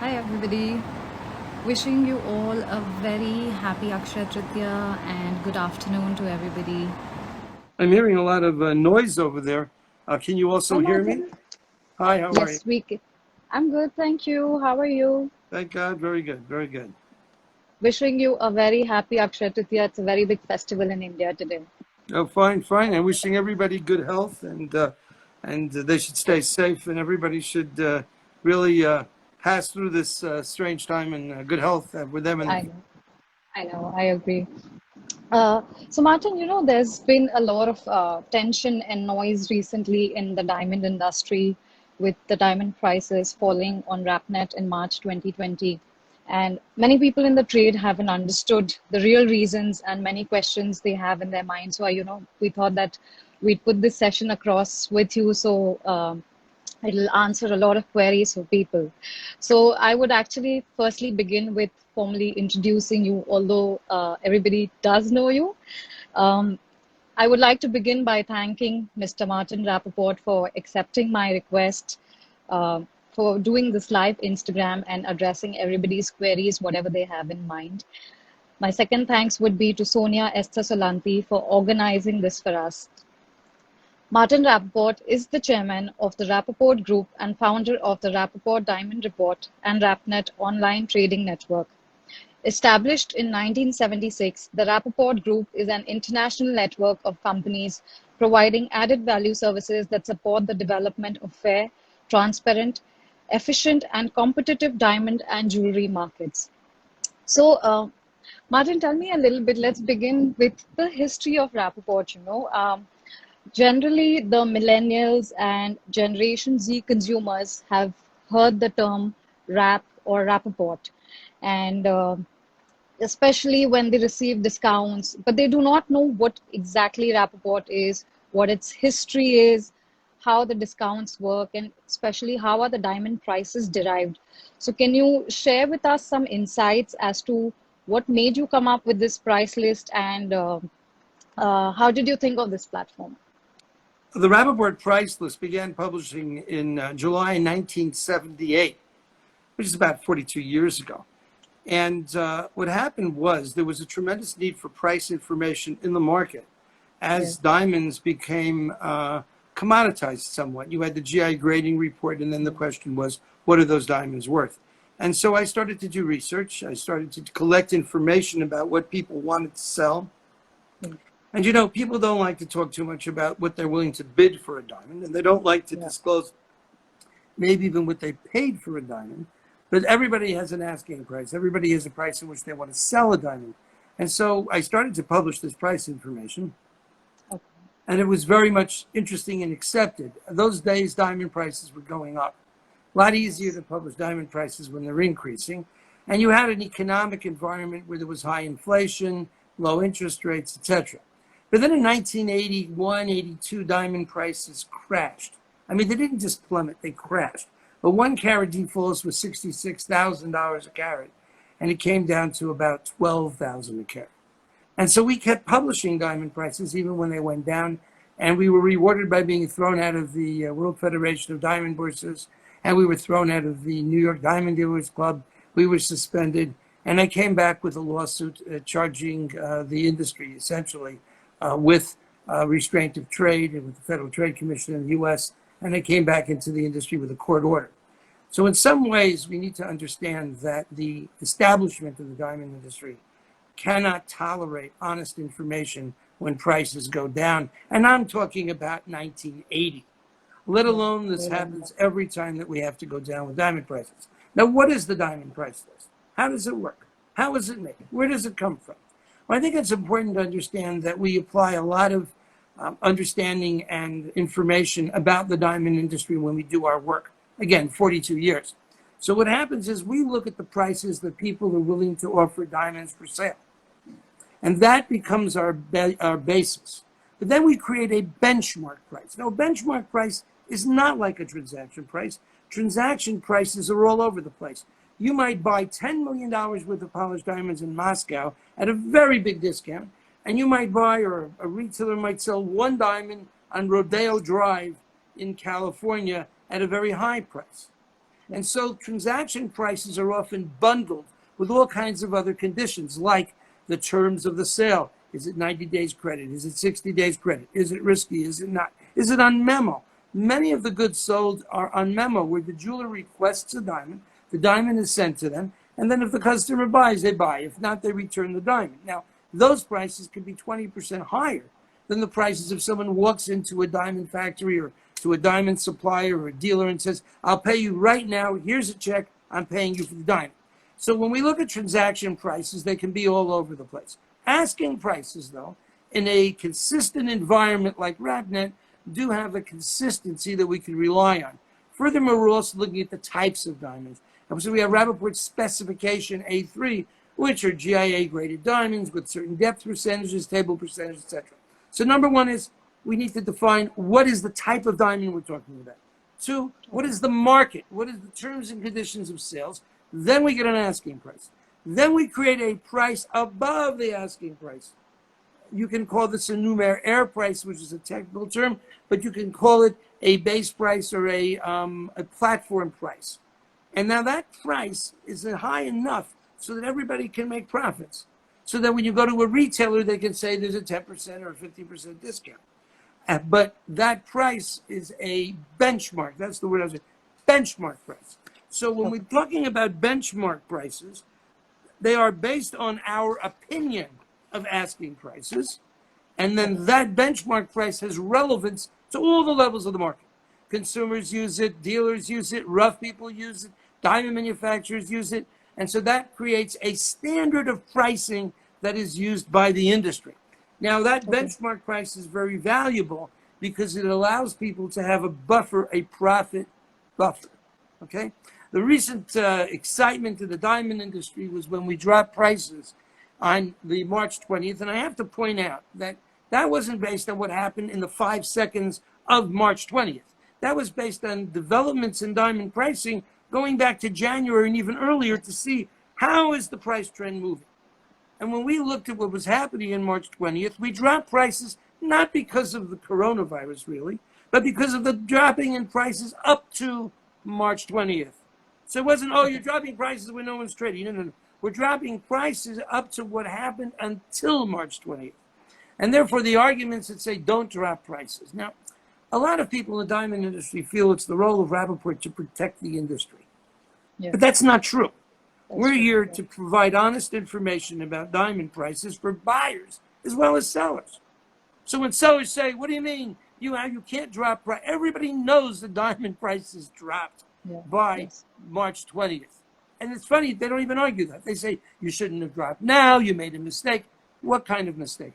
Hi everybody. Wishing you all a very happy Akshaya Tritiya and good afternoon to everybody. I'm hearing a lot of noise over there. Can you Hi, also hear me? Martin. Hi, how are you? Yes, I'm good, thank you. How are you? Thank God. Very good. Very good. Wishing you a very happy Akshaya Tritiya. It's a very big festival in India today. Oh, fine, fine. I'm wishing everybody good health and they should stay safe and everybody should really pass through this strange time in good health with them and I know, I agree. So, Martin, there's been a lot of tension and noise recently in the diamond industry with the diamond prices falling on Rapnet in March 2020. And many people in the trade haven't understood the real reasons and many questions they have in their mind. So, we thought that we'd put this session across with you so it'll answer a lot of queries for people. So I would actually firstly begin with formally introducing you, although everybody does know you. Um, I would like to begin by thanking Mr. Martin Rapaport for accepting my request, for doing this live Instagram and addressing everybody's queries, whatever they have in mind. My second thanks would be to Sonia Esther Solanti for organizing this for us. Martin Rapaport is the chairman of the Rapaport Group and founder of the Rapaport Diamond Report and RapNet online trading network. Established in 1976, the Rapaport Group is an international network of companies providing added value services that support the development of fair, transparent, efficient, and competitive diamond and jewelry markets. So, Martin, tell me a little bit. Let's begin with the history of Rapaport. Generally, the millennials and Generation Z consumers have heard the term rap or Rapaport, and especially when they receive discounts, but they do not know what exactly Rapaport is, what its history is, how the discounts work, and especially how are the diamond prices derived. So, can you share with us some insights as to what made you come up with this price list and how did you think of this platform? The Rapaport price list began publishing in July 1978, which is about 42 years ago. And what happened was there was a tremendous need for price information in the market as Yes. diamonds became commoditized somewhat. You had the GI grading report, and then the question was, what are those diamonds worth? And so I started to do research. I started to collect information about what people wanted to sell. And people don't like to talk too much about what they're willing to bid for a diamond, and they don't like to Yeah. disclose maybe even what they paid for a diamond. But everybody has an asking price. Everybody has a price in which they want to sell a diamond. And so I started to publish this price information, Okay. and it was very much interesting and accepted. Those days, diamond prices were going up. A lot easier to publish diamond prices when they're increasing. And you had an economic environment where there was high inflation, low interest rates, etc. But then in 1981, 82, diamond prices crashed. I mean, they didn't just plummet, they crashed. A 1 carat default was $66,000 a carat, and it came down to about $12,000 a carat. And so we kept publishing diamond prices even when they went down, and we were rewarded by being thrown out of the World Federation of Diamond Bourses, and we were thrown out of the New York Diamond Dealers Club. We were suspended, and I came back with a lawsuit charging the industry essentially with restraint of trade and with the Federal Trade Commission in the U.S., and I came back into the industry with a court order. So in some ways, we need to understand that the establishment of the diamond industry cannot tolerate honest information when prices go down. And I'm talking about 1980, let Yeah. alone this Very long. happens every time that we have to go down with diamond prices. Now, what is the diamond price list? How does it work? How is it made? Where does it come from? Well, I think it's important to understand that we apply a lot of understanding and information about the diamond industry when we do our work. Again, 42 years. So what happens is we look at the prices that people are willing to offer diamonds for sale. And that becomes our basis. But then we create a benchmark price. Now, a benchmark price is not like a transaction price. Transaction prices are all over the place. You might buy $10 million worth of polished diamonds in Moscow at a very big discount, and you might buy, or a retailer might sell one diamond on Rodeo Drive in California at a very high price. And so transaction prices are often bundled with all kinds of other conditions, like the terms of the sale. Is it 90 days credit? Is it 60 days credit? Is it risky? Is it not? Is it on memo? Many of the goods sold are on memo, where the jeweler requests a diamond, the diamond is sent to them, and then if the customer buys, they buy. If not, they return the diamond. Now, those prices could be 20% higher than the prices if someone walks into a diamond factory or to a diamond supplier or a dealer and says, I'll pay you right now, here's a check, I'm paying you for the diamond. So when we look at transaction prices, they can be all over the place. Asking prices, though, in a consistent environment like RapNet, do have a consistency that we can rely on. Furthermore, we're also looking at the types of diamonds. And so we have Rapaport specification A3, which are GIA graded diamonds with certain depth percentages, table percentages, etc. So number one is we need to define what is the type of diamond we're talking about. Two, what is the market? What is the terms and conditions of sales? Then we get an asking price. Then we create a price above the asking price. You can call this a numeraire price, which is a technical term, but you can call it a base price or a platform price. And now that price is high enough so that everybody can make profits. So that when you go to a retailer, they can say there's a 10% or a 50% discount. But that price is a benchmark. That's the word I was saying. Benchmark price. So when we're talking about benchmark prices, they are based on our opinion of asking prices. And then that benchmark price has relevance to all the levels of the market. Consumers use it, dealers use it, rough people use it, diamond manufacturers use it. And so that creates a standard of pricing that is used by the industry. Now, that benchmark price is very valuable because it allows people to have a buffer, a profit buffer, okay? The recent excitement in the diamond industry was when we dropped prices on the March 20th, and I have to point out that that wasn't based on what happened in the 5 seconds of March 20th. That was based on developments in diamond pricing going back to January and even earlier to see how is the price trend moving. And when we looked at what was happening in March 20th, we dropped prices not because of the coronavirus, really, but because of the dropping in prices up to March 20th. So it wasn't, oh, you're dropping prices when no one's trading. No. We're dropping prices up to what happened until March 20th. And therefore, the arguments that say don't drop prices. Now, a lot of people in the diamond industry feel it's the role of Rapaport to protect the industry. Yeah. But that's not true. We're here to provide honest information about diamond prices for buyers as well as sellers. So when sellers say, what do you mean you can't drop price? Everybody knows the diamond prices dropped by March 20th. And it's funny, they don't even argue that. They say, you shouldn't have dropped now, you made a mistake. What kind of mistake?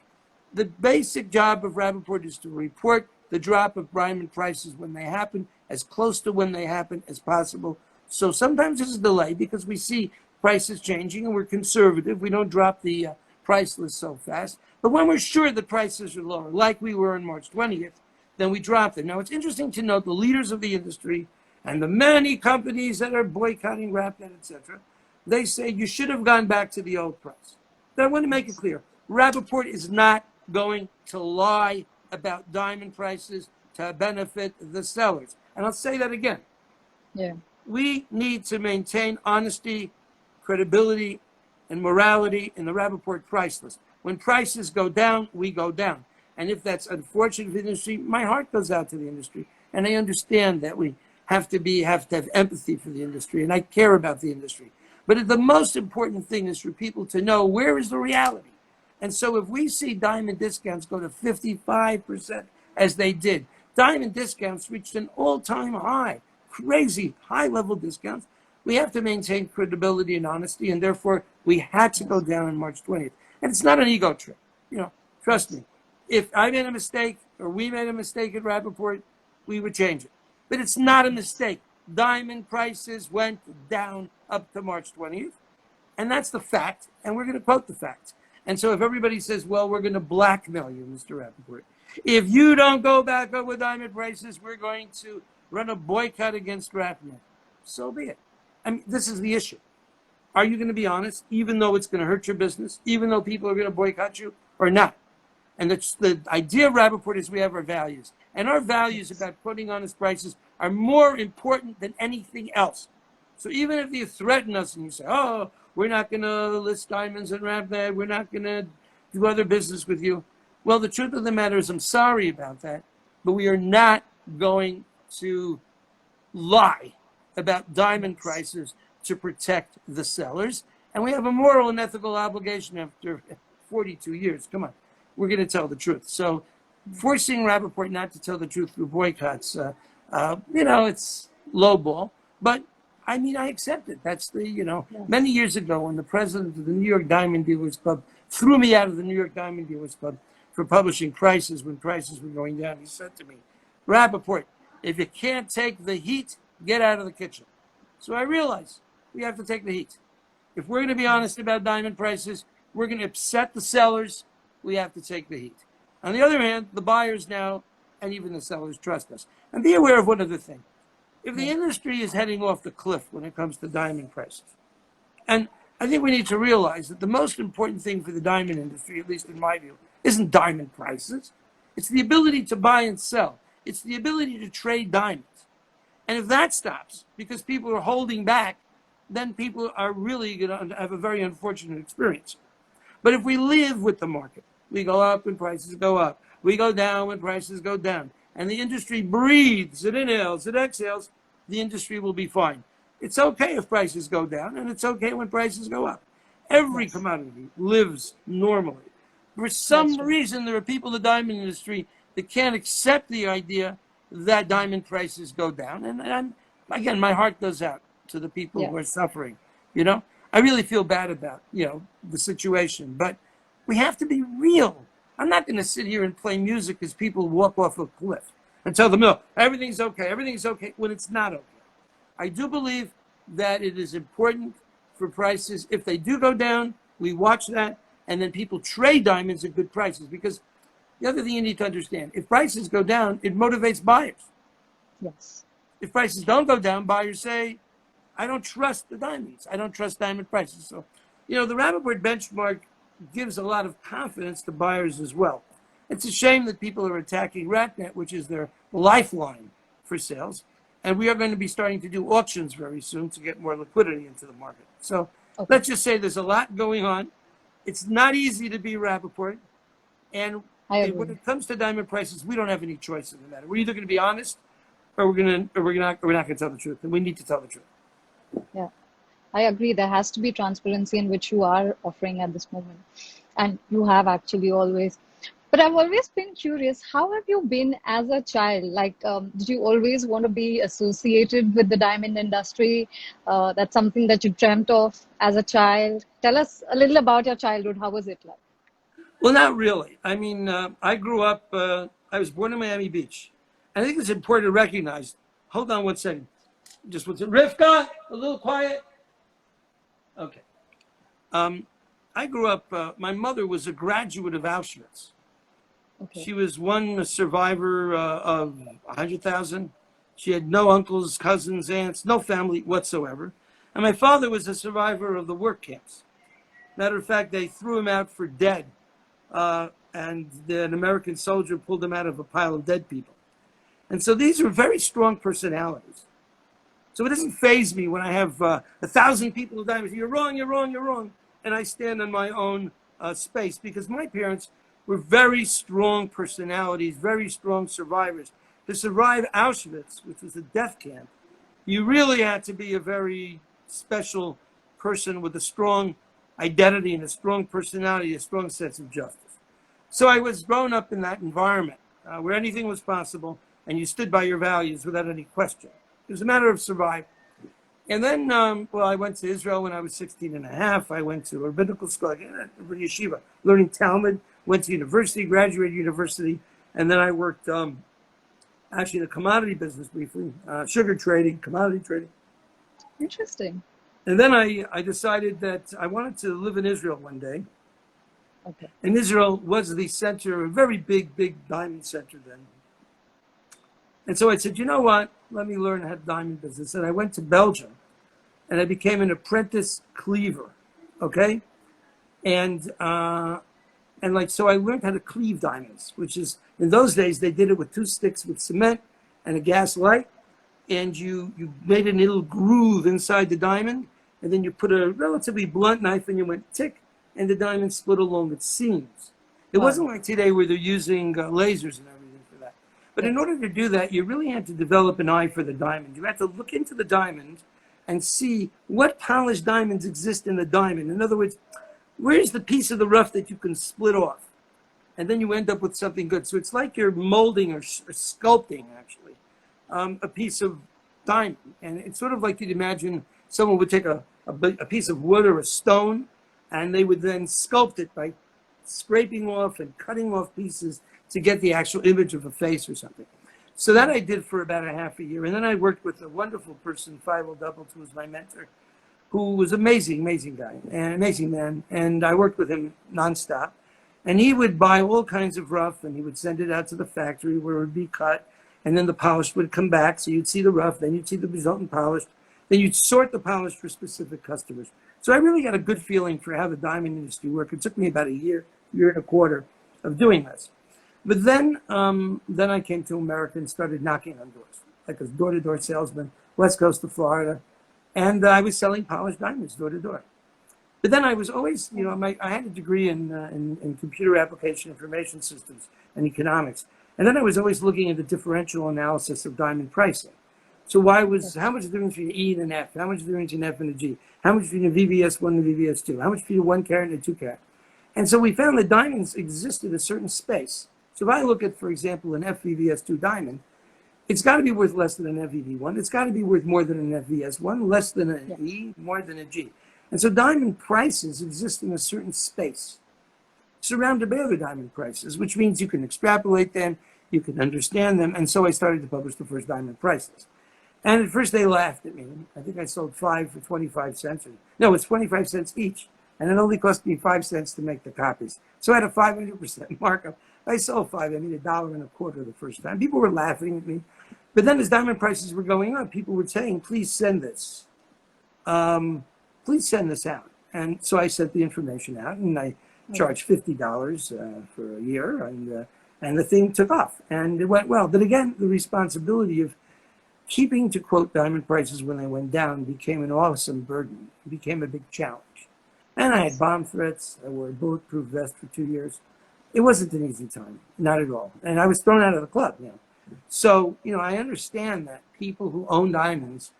The basic job of Rapaport is to report the drop of diamond prices when they happen, as close to when they happen as possible. So sometimes there's a delay because we see prices changing and we're conservative. We don't drop the price list so fast. But when we're sure the prices are lower, like we were on March 20th, then we drop them. Now, it's interesting to note the leaders of the industry and the many companies that are boycotting RapNet, etc., they say you should have gone back to the old price. But I want to make it clear, Rapaport is not going to lie about diamond prices to benefit the sellers. And I'll say that again. We need to maintain honesty, credibility, and morality in the Rapaport price list. When prices go down, we go down. And if that's unfortunate for the industry, my heart goes out to the industry. And I understand that we have to have empathy for the industry, and I care about the industry. But the most important thing is for people to know where is the reality. And so if we see diamond discounts go to 55%, as they did, diamond discounts reached an all-time high, crazy high-level discounts. We have to maintain credibility and honesty, and therefore we had to go down on March 20th. And it's not an ego trip. Trust me. If I made a mistake or we made a mistake at Rapaport, we would change it. But it's not a mistake. Diamond prices went down up to March 20th, and that's the fact, and we're going to quote the facts. And so if everybody says, well, we're going to blackmail you, Mr. Rapaport, if you don't go back up with diamond prices, we're going to run a boycott against RapNet. So be it. I mean, this is the issue. Are you going to be honest, even though it's going to hurt your business, even though people are going to boycott you, or not? And the idea of Rapaport is we have our values. And our values about quoting honest prices are more important than anything else. So even if you threaten us and you say, oh, we're not going to list diamonds and Rapaport, we're not going to do other business with you. Well, the truth of the matter is I'm sorry about that, but we are not going to lie about diamond prices to protect the sellers. And we have a moral and ethical obligation after 42 years. Come on, we're going to tell the truth. So forcing Rapaport not to tell the truth through boycotts, it's lowball. But I mean, I accept it. That's many years ago when the president of the New York Diamond Dealers Club threw me out of the New York Diamond Dealers Club for publishing prices when prices were going down, he said to me, Rapaport, if you can't take the heat, get out of the kitchen. So I realize we have to take the heat. If we're going to be honest about diamond prices, we're going to upset the sellers, we have to take the heat. On the other hand, the buyers now, and even the sellers, trust us. And be aware of one other thing. If the industry is heading off the cliff when it comes to diamond prices, and I think we need to realize that the most important thing for the diamond industry, at least in my view, isn't diamond prices. It's the ability to buy and sell. It's the ability to trade diamonds. And if that stops because people are holding back, then people are really going to have a very unfortunate experience. But if we live with the market, we go up when prices go up. We go down when prices go down. And the industry breathes, it inhales, it exhales, the industry will be fine. It's okay if prices go down, and it's okay when prices go up. Every commodity lives normally. For some reason, there are people in the diamond industry that can't accept the idea that diamond prices go down. And again, my heart goes out to the people who are suffering. I really feel bad about, the situation. But we have to be real. I'm not going to sit here and play music as people walk off a cliff and tell them, no, everything's okay, when it's not okay. I do believe that it is important for prices. If they do go down, we watch that, and then people trade diamonds at good prices. Because the other thing you need to understand, if prices go down, it motivates buyers. Yes. If prices don't go down, buyers say, I don't trust the diamonds. I don't trust diamond prices. So, the Rapaport benchmark gives a lot of confidence to buyers as well. It's a shame that people are attacking RapNet, which is their lifeline for sales. And we are going to be starting to do auctions very soon to get more liquidity into the market. So let's just say there's a lot going on. It's not easy to be Rapaport. And when it comes to diamond prices, we don't have any choice in the matter. We're either going to be honest or we're not going to tell the truth. And we need to tell the truth. Yeah, I agree. There has to be transparency in which you are offering at this moment. And you have actually always. But I've always been curious, how have you been as a child? Like, did you always want to be associated with the diamond industry? That's something that you dreamt of as a child. Tell us a little about your childhood. How was it like? Well, not really. I mean, I grew up, I was born in Miami Beach. I think it's important to recognize, hold on one second. Just what's it? Rivka, a little quiet. Okay. I grew up, my mother was a graduate of Auschwitz. Okay. She was one survivor of 100,000. She had no uncles, cousins, aunts, no family whatsoever. And my father was a survivor of the work camps. Matter of fact, they threw him out for dead. And an American soldier pulled him out of a pile of dead people. And so these are very strong personalities. So it doesn't faze me when I have 1,000 people who die. You're wrong, you're wrong, you're wrong. And I stand on my own space because my parents were very strong personalities, very strong survivors. To survive Auschwitz, which was a death camp, you really had to be a very special person with a strong identity and a strong personality, a strong sense of justice. So I was grown up in that environment where anything was possible and you stood by your values without any question. It was a matter of survival. And then, I went to Israel when I was 16 and a half. I went to a rabbinical school, a yeshiva, learning Talmud, went to university, graduated university, and then I worked actually in the commodity business briefly, sugar trading, commodity trading. Interesting. And then I decided that I wanted to live in Israel one day. Okay. And Israel was the center, a very big diamond center then. And so I said, you know what? Let me learn how to diamond business. And I went to Belgium and I became an apprentice cleaver. Okay? And so I learned how to cleave diamonds, which is, in those days, they did it with 2 sticks with cement and a gas light. and you made a little groove inside the diamond, and then you put a relatively blunt knife and you went tick, and the diamond split along its seams. It Wow. wasn't like today where they're using lasers and everything for that. But in Yes. order to do that, you really had to develop an eye for the diamond. You had to look into the diamond and see what polished diamonds exist in the diamond. In other words, where's the piece of the rough that you can split off? And then you end up with something good. So it's like you're molding or sculpting, actually, a piece of diamond. And it's sort of like you'd imagine someone would take a piece of wood or a stone, and they would then sculpt it by scraping off and cutting off pieces to get the actual image of a face or something. So that I did for about a half a year. And then I worked with a wonderful person, Fivel Double, who was my mentor, who was amazing, amazing guy, and amazing man. And I worked with him nonstop. And he would buy all kinds of rough, and he would send it out to the factory where it would be cut. And then the polish would come back. So you'd see the rough, then you'd see the resultant polish. Then you'd sort the polish for specific customers. So I really got a good feeling for how the diamond industry worked. It took me about a year and a quarter of doing this. But then I came to America and started knocking on doors, like a door-to-door salesman, West Coast of Florida. And I was selling polished diamonds door to door. But then I was always, I had a degree in computer application information systems and economics. And then I was always looking at the differential analysis of diamond pricing. So how much is the difference between E and an F? How much is the difference between F and a G? How much between a VVS1 and a VVS2? How much between a 1 carat and a 2 carat? And so we found that diamonds exist in a certain space. So if I look at, for example, an FVVS2 diamond, it's got to be worth less than an FVV1. It's got to be worth more than an FVS1, less than an E, more than a G. And so diamond prices exist in a certain space, surrounded by other diamond prices, which means you can extrapolate them, you can understand them. And so I started to publish the first diamond prices. And at first they laughed at me. I think I sold 5 for 25 cents. No, it's 25 cents each. And it only cost me 5 cents to make the copies. So I had a 500% markup. I sold 5. I made $1.25 the first time. People were laughing at me. But then as diamond prices were going up, people were saying, please send this. Please send this out. And so I sent the information out, and I charged $50 for a year, and the thing took off. And it went well. But again, the responsibility of keeping to quote diamond prices when they went down became an awesome burden. It became a big challenge. And I had bomb threats. I wore a bulletproof vest for 2 years. It wasn't an easy time, not at all. And I was thrown out of the club. So, I understand that people who own diamonds,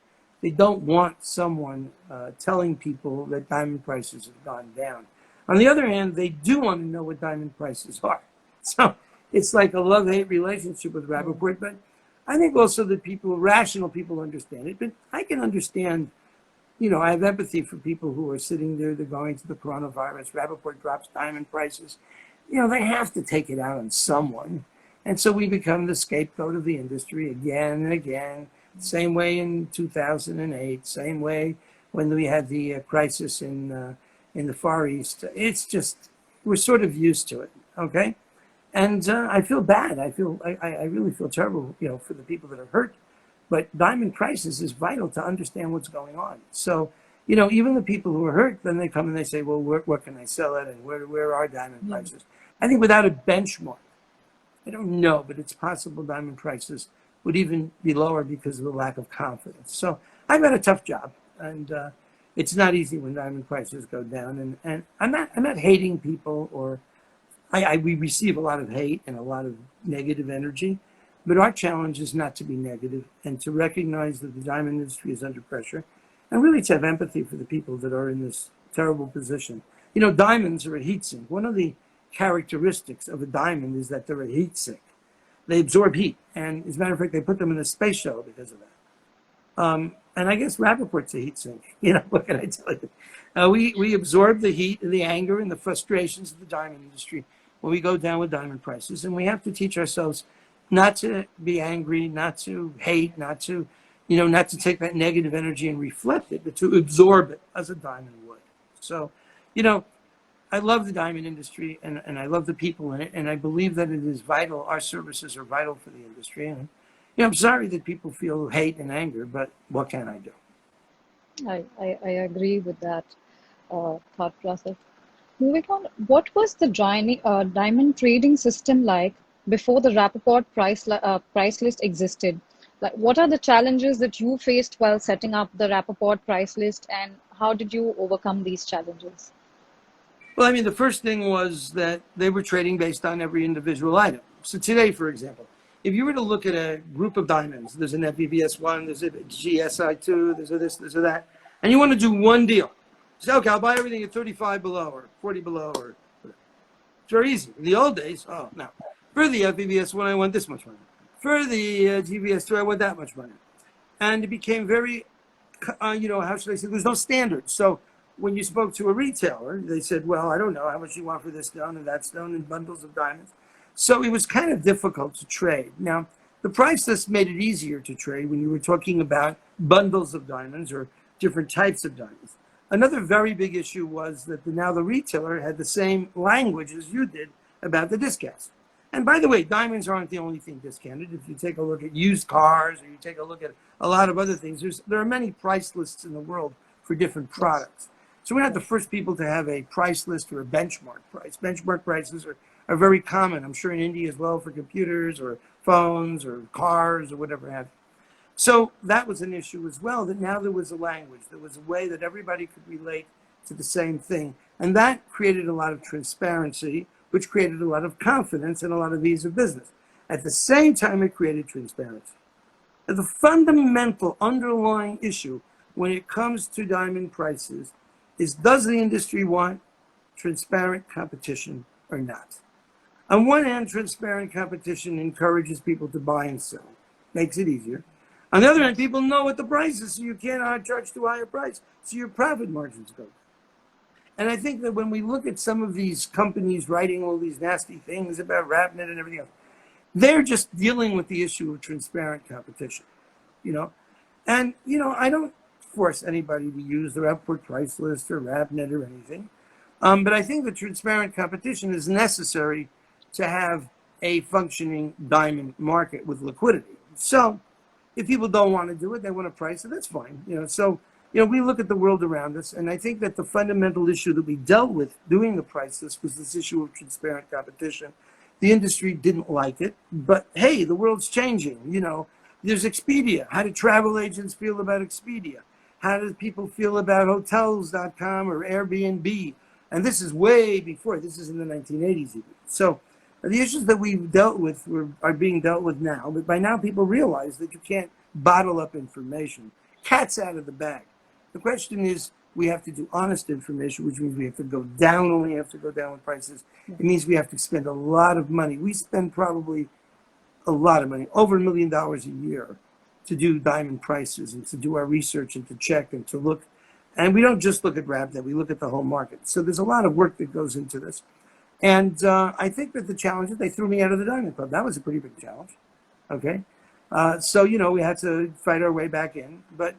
they don't want someone telling people that diamond prices have gone down. On the other hand, they do want to know what diamond prices are. So it's like a love-hate relationship with Rapaport. But I think also that rational people understand it. But I can understand, I have empathy for people who are sitting there, they're going to the coronavirus, Rapaport drops diamond prices. They have to take it out on someone. And so we become the scapegoat of the industry again and again. Same way in 2008, same way when we had the crisis in the Far East. It's just, we're sort of used to it, okay? And I feel bad. I really feel terrible, for the people that are hurt. But diamond prices is vital to understand what's going on. So, even the people who are hurt, then they come and they say, well, what can I sell it, and where are diamond prices? I think without a benchmark, I don't know, but it's possible diamond prices would even be lower because of the lack of confidence. So I've got a tough job, and it's not easy when diamond prices go down. And I'm not hating people, or we receive a lot of hate and a lot of negative energy, but our challenge is not to be negative and to recognize that the diamond industry is under pressure, and really to have empathy for the people that are in this terrible position. Diamonds are a heat sink. One of the characteristics of a diamond is that they're a heat sink. They absorb heat, and as a matter of fact, they put them in a space shuttle because of that. And I guess Rapaport's a heat sink. What can I tell you? We absorb the heat and the anger and the frustrations of the diamond industry when we go down with diamond prices, and we have to teach ourselves not to be angry, not to hate, not to take that negative energy and reflect it, but to absorb it as a diamond would. So, I love the diamond industry, and I love the people in it, and I believe that it is vital. Our services are vital for the industry. And I'm sorry that people feel hate and anger, but what can I do? I agree with that thought process. Moving on, what was the diamond trading system like before the Rapaport price list existed? Like, what are the challenges that you faced while setting up the Rapaport price list, and how did you overcome these challenges? Well, I mean, the first thing was that they were trading based on every individual item. So today, for example, if you were to look at a group of diamonds, there's an FVVS1, there's a GSI2, there's a this, there's a that, and you want to do one deal. You say, okay, I'll buy everything at 35 below or 40 below or whatever. It's very easy. In the old days, oh, no. For the FVVS1, I want this much money. For the GVS2, I want that much money. And it became very, how should I say, there's no standard. So when you spoke to a retailer, they said, well, I don't know how much you want for this stone and that stone and bundles of diamonds. So it was kind of difficult to trade. Now, the price list made it easier to trade when you were talking about bundles of diamonds or different types of diamonds. Another very big issue was that now the retailer had the same language as you did about the discounts. And by the way, diamonds aren't the only thing discounted. If you take a look at used cars or you take a look at a lot of other things, there are many price lists in the world for different products. So we're not the first people to have a price list or a benchmark price. Benchmark prices are very common, I'm sure in India as well, for computers or phones or cars or whatever have you. So that was an issue as well, that now there was a language. There was a way that everybody could relate to the same thing. And that created a lot of transparency, which created a lot of confidence and a lot of ease of business. At the same time, it created transparency. And the fundamental underlying issue when it comes to diamond prices is, does the industry want transparent competition or not? On one hand, transparent competition encourages people to buy and sell, makes it easier. On the other hand, people know what the price is, so you cannot charge too high a price, so your profit margins go down. And I think that when we look at some of these companies writing all these nasty things about RapNet and everything else, they're just dealing with the issue of transparent competition, And, I don't force anybody to use the Rapaport price list or RapNet or anything. But I think that transparent competition is necessary to have a functioning diamond market with liquidity. So if people don't want to do it, they want to price it, that's fine. We look at the world around us, and I think that the fundamental issue that we dealt with doing the price list was this issue of transparent competition. The industry didn't like it, but hey, the world's changing. There's Expedia. How do travel agents feel about Expedia? How do people feel about hotels.com or Airbnb? And this is way before. This is in the 1980s even. So the issues that we've dealt with are being dealt with now. But by now, people realize that you can't bottle up information. Cat's out of the bag. The question is, we have to do honest information, which means we have to go down when we have to go down with prices. It means we have to spend a lot of money. We spend probably a lot of money, over $1 million a year, to do diamond prices and to do our research and to check and to look. And we don't just look at RapNet, we look at the whole market. So there's a lot of work that goes into this. And I think that the challenge is they threw me out of the Diamond Club. That was a pretty big challenge. Okay. So, we had to fight our way back in. But,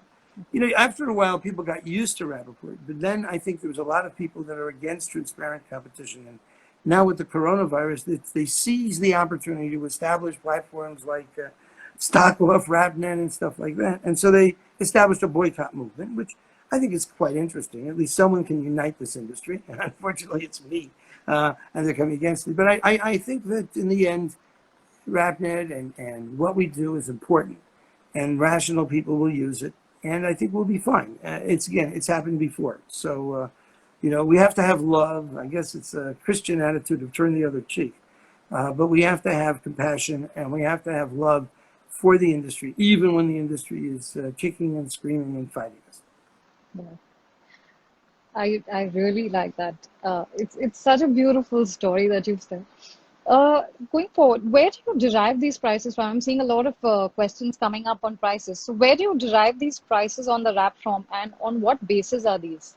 after a while, people got used to Rapaport. But then I think there was a lot of people that are against transparent competition. And now with the coronavirus, they seize the opportunity to establish platforms like Stock Off, RapNet, and stuff like that. And so they established a boycott movement, which I think is quite interesting. At least someone can unite this industry. And unfortunately, it's me. And they're coming against me. But I think that in the end, RapNet and what we do is important. And rational people will use it. And I think we'll be fine. It's happened before. So, we have to have love. I guess it's a Christian attitude of turn the other cheek. But we have to have compassion and we have to have love for the industry, even when the industry is kicking and screaming and fighting us. Yeah. I really like that. It's such a beautiful story that you've said. Going forward, where do you derive these prices from? I'm seeing a lot of questions coming up on prices. So where do you derive these prices on the wrap from, and on what basis are these?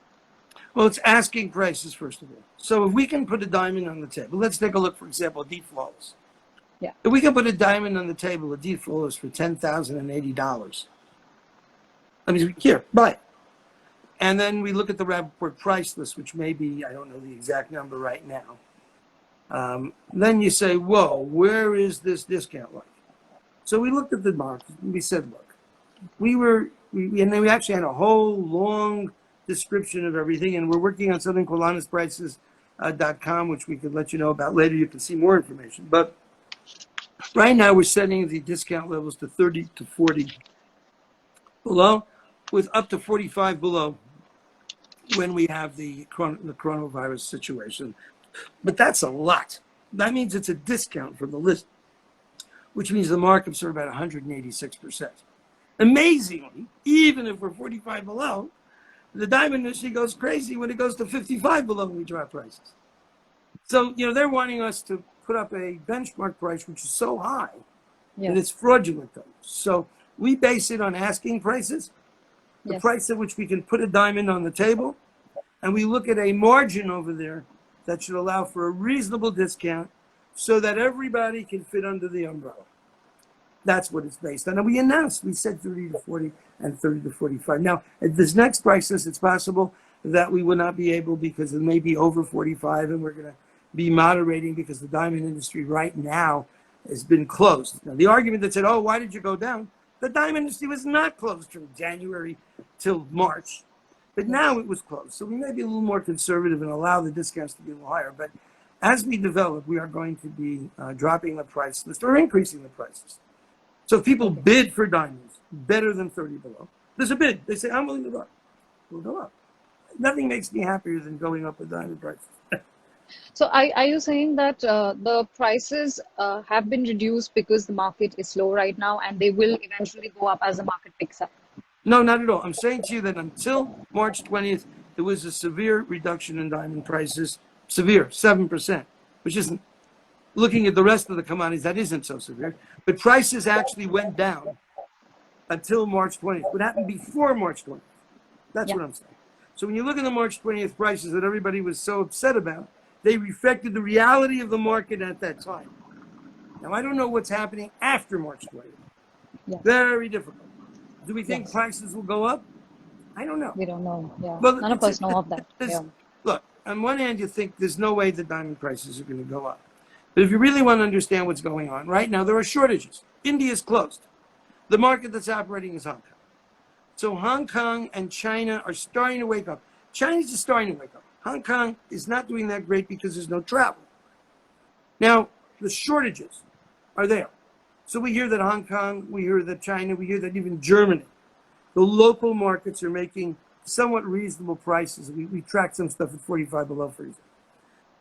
Well, it's asking prices, first of all. So if we can put a diamond on the table, let's take a look, for example, at D-Flawless. Yeah. If we can put a diamond on the table, a D-Flawless for $10,080, I mean, here, buy it. And then we look at the Rapaport price list, which may be, I don't know the exact number right now. Then you say, whoa, where is this discount like? So we looked at the market and we said, look, and then we actually had a whole long description of everything, and we're working on something called honestprices.com, which we could let you know about later. You can see more information. But Right now, we're setting the discount levels to 30 to 40 below, with up to 45 below when we have the coronavirus situation. But that's a lot. That means it's a discount from the list, which means the markups are about 186%. Amazingly, even if we're 45 below, the diamond industry goes crazy when it goes to 55 below when we drop prices. So, they're wanting us to put up a benchmark price which is so high that it's fraudulent. So we base it on asking prices, the price at which we can put a diamond on the table, and we look at a margin over there that should allow for a reasonable discount so that everybody can fit under the umbrella. That's what it's based on. And we said 30 to 40 and 30 to 45. Now, at this next crisis, it's possible that we will not be able, because it may be over 45, and we're going to be moderating because the diamond industry right now has been closed. Now, the argument that said, oh, why did you go down? The diamond industry was not closed from January till March, but now it was closed. So we may be a little more conservative and allow the discounts to be a little higher. But as we develop, we are going to be dropping the price list or increasing the prices. So if people bid for diamonds better than 30 below, there's a bid. They say, I'm willing to go up. We'll go up. Nothing makes me happier than going up with diamond prices. So are you saying that the prices have been reduced because the market is slow right now, and they will eventually go up as the market picks up? No, not at all. I'm saying to you that until March 20th, there was a severe reduction in diamond prices, severe, 7%, which isn't, looking at the rest of the commodities, that isn't so severe. But prices actually went down until March 20th. What happened before March 20th? That's what I'm saying. So when you look at the March 20th prices that everybody was so upset about, they reflected the reality of the market at that time. Now, I don't know what's happening after March 20th. Very difficult. Do we think prices will go up? I don't know. We don't know. Well, None of us know of that. Look, on one hand, you think there's no way the diamond prices are going to go up. But if you really want to understand what's going on, right now there are shortages. India is closed. The market that's operating is Hong Kong. So Hong Kong and China are starting to wake up. China's just starting to wake up. Hong Kong is not doing that great because there's no travel. Now, the shortages are there. So we hear that Hong Kong, we hear that China, we hear that even Germany, the local markets are making somewhat reasonable prices. We track some stuff at 45 below, for example.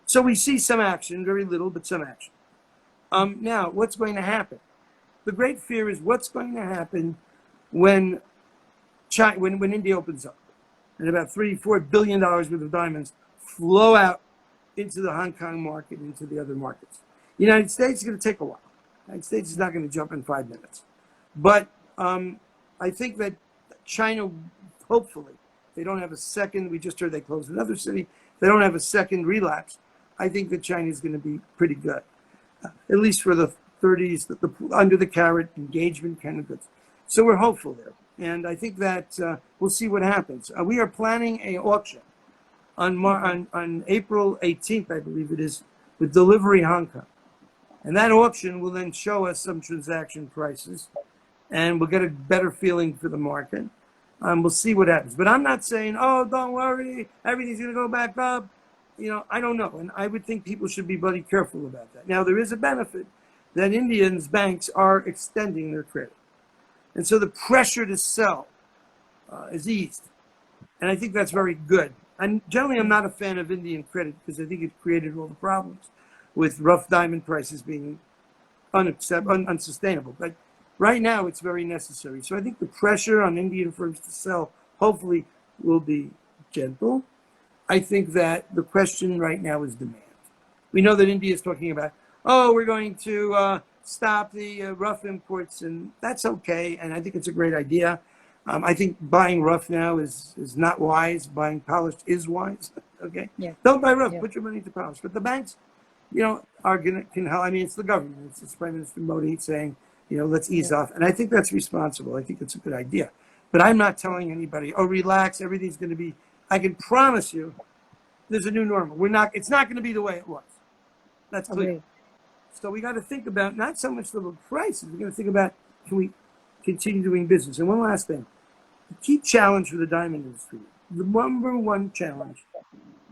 So we see some action, very little, but some action. Now, what's going to happen? The great fear is what's going to happen when India opens up and about $3-4 billion worth of diamonds flow out into the Hong Kong market, into the other markets. The United States is going to take a while. The United States is not going to jump in 5 minutes. But I think that China, hopefully, they don't have a second, we just heard they closed another city, they don't have a second relapse, I think that China is going to be pretty good, at least for the 30s, the under the carrot engagement kind of goods. So we're hopeful there. And I think that we'll see what happens. We are planning an auction on April 18th, I believe it is, with Delivery Hong Kong. And that auction will then show us some transaction prices, and we'll get a better feeling for the market. We'll see what happens. But I'm not saying, oh, don't worry, everything's going to go back up. I don't know. And I would think people should be bloody careful about that. Now, there is a benefit that Indians' banks are extending their credit. And so the pressure to sell is eased. And I think that's very good. And generally, I'm not a fan of Indian credit because I think it created all the problems with rough diamond prices being unsustainable. But right now, it's very necessary. So I think the pressure on Indian firms to sell hopefully will be gentle. I think that the question right now is demand. We know that India is talking about, oh, we're going to stop the rough imports, and that's okay. And I think it's a great idea. I think buying rough now is not wise. Buying polished is wise. Okay. Yeah. Don't buy rough. Yeah. Put your money into polished. But the banks, can help. I mean, it's the government. It's Prime Minister Modi saying, let's ease off. And I think that's responsible. I think it's a good idea. But I'm not telling anybody, oh, relax. Everything's going to be. I can promise you, there's a new normal. It's not going to be the way it was. That's clear. Okay. So we got to think about not so much the prices. We're going to think about, can we continue doing business? And one last thing, the key challenge for the diamond industry, the number one challenge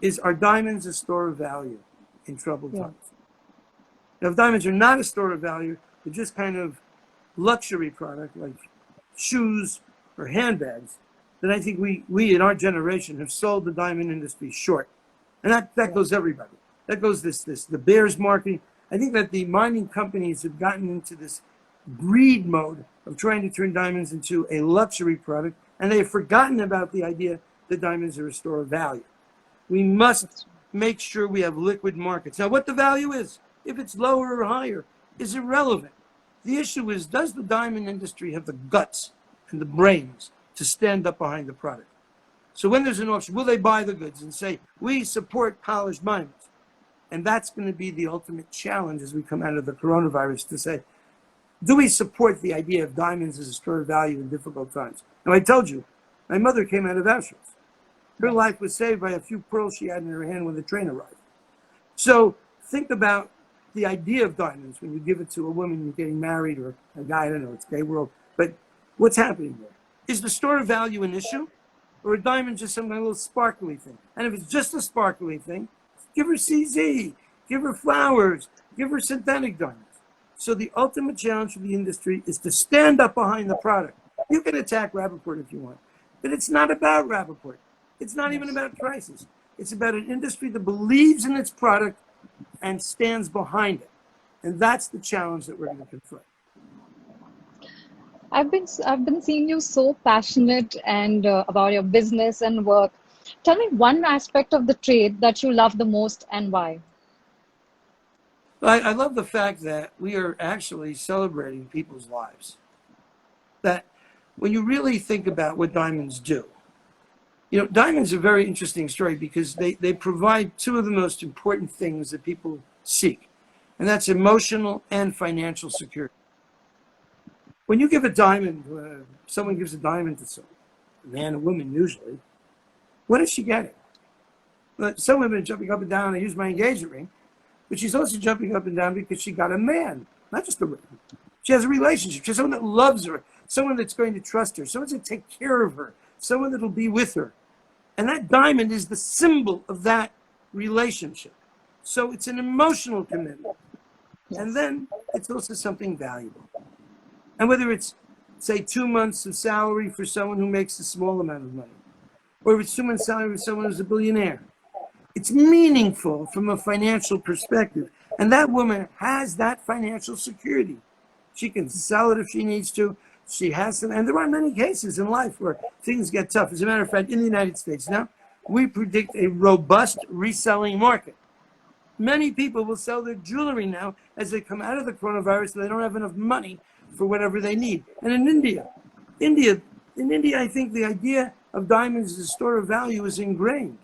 is, are diamonds a store of value in troubled times? Now, if diamonds are not a store of value, they're just kind of luxury product like shoes or handbags, then I think we in our generation have sold the diamond industry short. And that goes everybody. That goes the bears market. I think that the mining companies have gotten into this greed mode of trying to turn diamonds into a luxury product, and they have forgotten about the idea that diamonds are a store of value. We must make sure we have liquid markets. Now, what the value is, if it's lower or higher, is irrelevant. The issue is, does the diamond industry have the guts and the brains to stand up behind the product? So when there's an auction, will they buy the goods and say, we support polished diamonds? And that's going to be the ultimate challenge as we come out of the coronavirus, to say, do we support the idea of diamonds as a store of value in difficult times? Now, I told you, my mother came out of Auschwitz. Her life was saved by a few pearls she had in her hand when the train arrived. So think about the idea of diamonds when you give it to a woman you're getting married, or a guy, I don't know, it's gay world. But what's happening there? Is the store of value an issue? Or a diamond just some kind of little sparkly thing? And if it's just a sparkly thing, give her CZ, give her flowers, give her synthetic diamonds. So the ultimate challenge for the industry is to stand up behind the product. You can attack Rapaport if you want, but it's not about Rapaport. It's not even about prices. It's about an industry that believes in its product and stands behind it. And that's the challenge that we're going to confront. I've been seeing you so passionate and about your business and work. Tell me one aspect of the trade that you love the most and why. I love the fact that we are actually celebrating people's lives. That when you really think about what diamonds do, you know, diamonds are a very interesting story because they provide two of the most important things that people seek, and that's emotional and financial security. When you give a diamond, someone gives a diamond to someone, a man, a woman usually, what is she getting? Some women are jumping up and down, I use my engagement ring, but she's also jumping up and down because she got a man, not just a ring. She has a relationship. She has someone that loves her, someone that's going to trust her, someone that's going to take care of her, someone that will be with her. And that diamond is the symbol of that relationship. So it's an emotional commitment. And then it's also something valuable. And whether it's, say, 2 months of salary for someone who makes a small amount of money, or if it's 2 months' salary for someone who's a billionaire, it's meaningful from a financial perspective. And that woman has that financial security. She can sell it if she needs to. She has some, and there are many cases in life where things get tough. As a matter of fact, in the United States now, we predict a robust reselling market. Many people will sell their jewelry now as they come out of the coronavirus, so they don't have enough money for whatever they need. And in India, I think the idea of diamonds as a store of value is ingrained.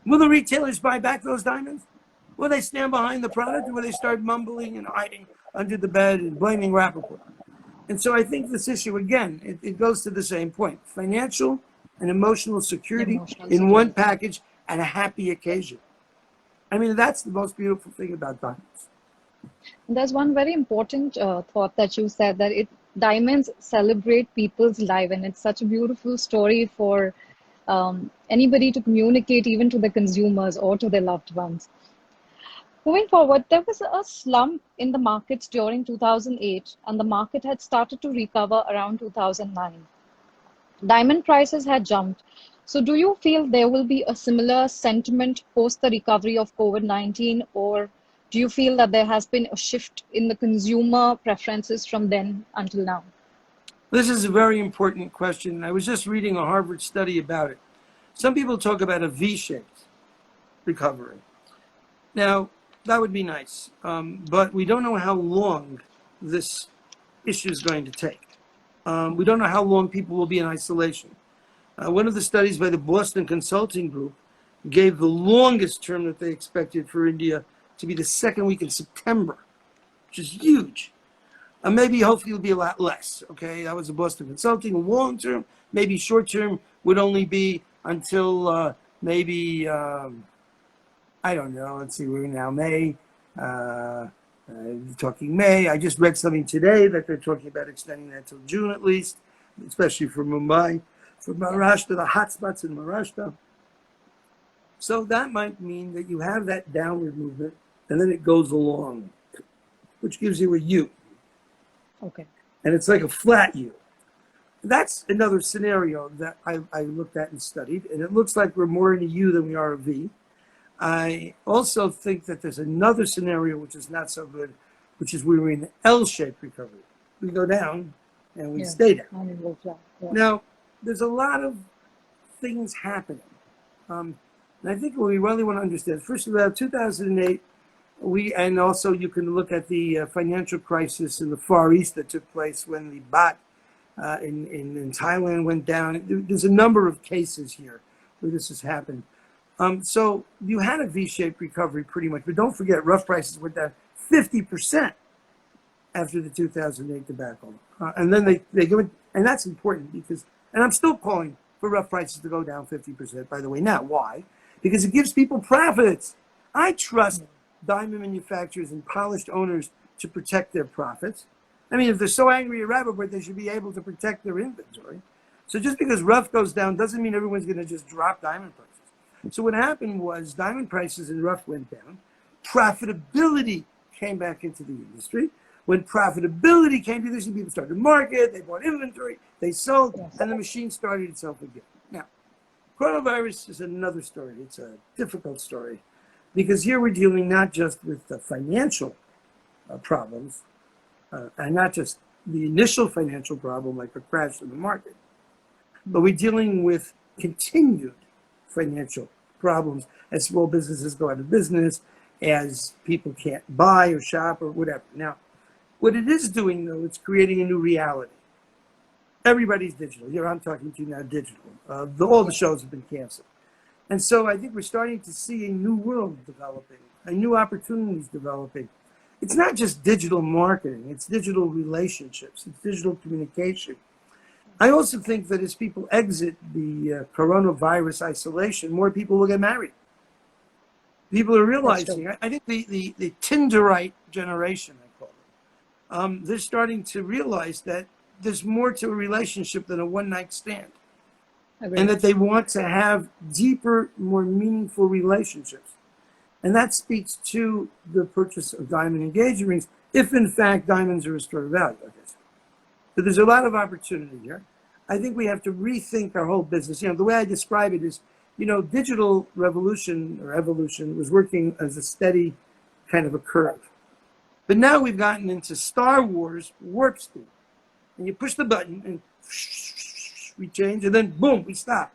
Will the retailers buy back those diamonds? Will they stand behind the product, or will they start mumbling and hiding under the bed and blaming Rapaport? And so I think this issue, again, it goes to the same point. Financial and emotional security in one package at a happy occasion. I mean, that's the most beautiful thing about diamonds. There's one very important thought that you said, that diamonds celebrate people's life, and it's such a beautiful story for anybody to communicate, even to the consumers or to their loved ones. Moving forward, there was a slump in the markets during 2008, and the market had started to recover around 2009. Diamond prices had jumped. So do you feel there will be a similar sentiment post the recovery of COVID-19, or do you feel that there has been a shift in the consumer preferences from then until now? This is a very important question. I was just reading a Harvard study about it. Some people talk about a V-shaped recovery. Now, that would be nice, but we don't know how long this issue is going to take. We don't know how long people will be in isolation. One of the studies by the Boston Consulting Group gave the longest term that they expected for India to be the second week in September, which is huge. Maybe, hopefully, it'll be a lot less. Okay, that was the Boston Consulting. Long term, maybe short term would only be until maybe. I don't know. Let's see. We're now May. Talking May. I just read something today that they're talking about extending that till June at least, especially for Mumbai, for Maharashtra, the hotspots in Maharashtra. So that might mean that you have that downward movement, and then it goes along, which gives you a U. Okay. And it's like a flat U. That's another scenario that I looked at and studied, and it looks like we're more in a U than we are a V. I also think that there's another scenario which is not so good, which is we were in an L-shaped recovery. We go down and we Yeah. stay down. I mean, well, yeah. Now, there's a lot of things happening. And I think what we really want to understand, first of all, 2008, and also you can look at the financial crisis in the Far East that took place when the baht in Thailand went down. There's a number of cases here where this has happened. So you had a V-shaped recovery pretty much, but don't forget, rough prices went down 50% after the 2008 debacle. And then they give it, and that's important because, and I'm still calling for rough prices to go down 50%, by the way. Now, why? Because it gives people profits. I trust diamond manufacturers and polished owners to protect their profits. I mean, if they're so angry at Rapaport, they should be able to protect their inventory. So just because rough goes down doesn't mean everyone's going to just drop diamond prices. So what happened was diamond prices in rough went down. Profitability came back into the industry. When profitability came to this, people started to market, they bought inventory, they sold, and the machine started itself again. Now, coronavirus is another story. It's a difficult story because here we're dealing not just with the financial problems, and not just the initial financial problem like a crash in the market, but we're dealing with continued financial problems as small businesses go out of business, as people can't buy or shop or whatever. Now, what it is doing, though, it's creating a new reality. Everybody's digital. Here, I'm talking to you now digital. All the shows have been canceled. And so I think we're starting to see a new world developing, a new opportunities developing. It's not just digital marketing, it's digital relationships, it's digital communication. I also think that as people exit the coronavirus isolation, more people will get married. People are realizing, I think the Tinderite generation, I call it, they're starting to realize that there's more to a relationship than a one-night stand. Agreed. And that they want to have deeper, more meaningful relationships. And that speaks to the purchase of diamond engagement rings, if in fact diamonds are a store of value, I guess. So there's a lot of opportunity here. I think we have to rethink our whole business. The way I describe it is, digital revolution or evolution was working as a steady kind of a curve. But now we've gotten into Star Wars warp speed. And you push the button and we change, and then boom, we stop.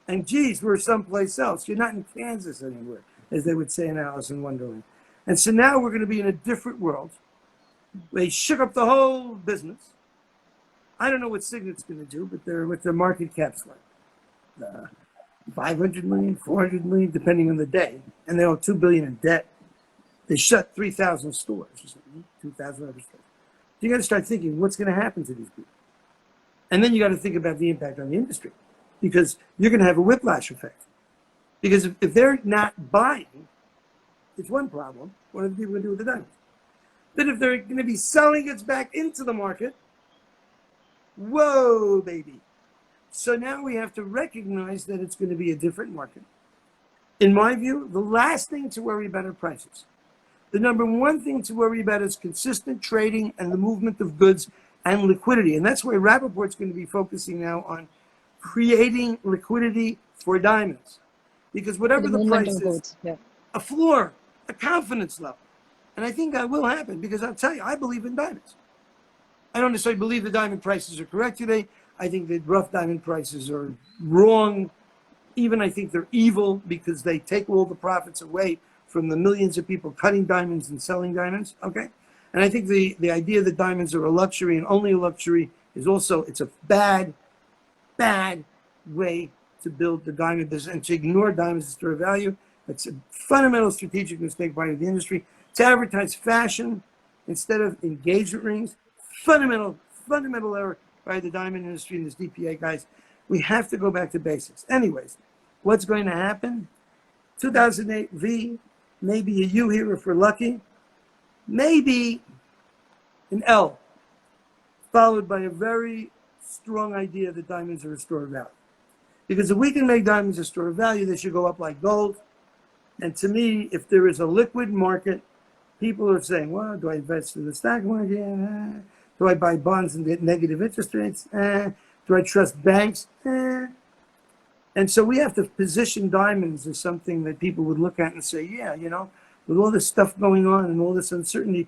And geez, we're someplace else. You're not in Kansas anymore, as they would say in Alice in Wonderland. And so now we're going to be in a different world. They shook up the whole business. I don't know what Signet's going to do, but they're with their market caps like 500 million, 400 million, depending on the day. And they owe $2 billion in debt. They shut 3,000 stores, 2,000 other stores. You got to start thinking, what's going to happen to these people? And then you got to think about the impact on the industry, because you're going to have a whiplash effect. Because if they're not buying, it's one problem. What are the people going to do with the diamonds? But if they're going to be selling it back into the market, whoa, baby. So now we have to recognize that it's going to be a different market. In my view, the last thing to worry about are prices. The number one thing to worry about is consistent trading and the movement of goods and liquidity. And that's where Rapaport's going to be focusing now on creating liquidity for diamonds. Because whatever the price is, a floor, a confidence level. And I think that will happen, because I'll tell you, I believe in diamonds. I don't necessarily believe the diamond prices are correct today. I think that rough diamond prices are wrong. Even I think they're evil, because they take all the profits away from the millions of people cutting diamonds and selling diamonds, okay? And I think the idea that diamonds are a luxury and only a luxury is also, it's a bad, bad way to build the diamond business, and to ignore diamonds as a store of value. It's a fundamental strategic mistake by the industry. To advertise fashion instead of engagement rings, fundamental error by the diamond industry and this DPA guys. We have to go back to basics. Anyways, what's going to happen? 2008 V, maybe a U here if we're lucky, maybe an L, followed by a very strong idea that diamonds are a store of value. Because if we can make diamonds a store of value, they should go up like gold. And to me, if there is a liquid market, people are saying, well, do I invest in the stock market? Do I buy bonds and get negative interest rates? Do I trust banks? And so we have to position diamonds as something that people would look at and say, yeah, you know, with all this stuff going on and all this uncertainty,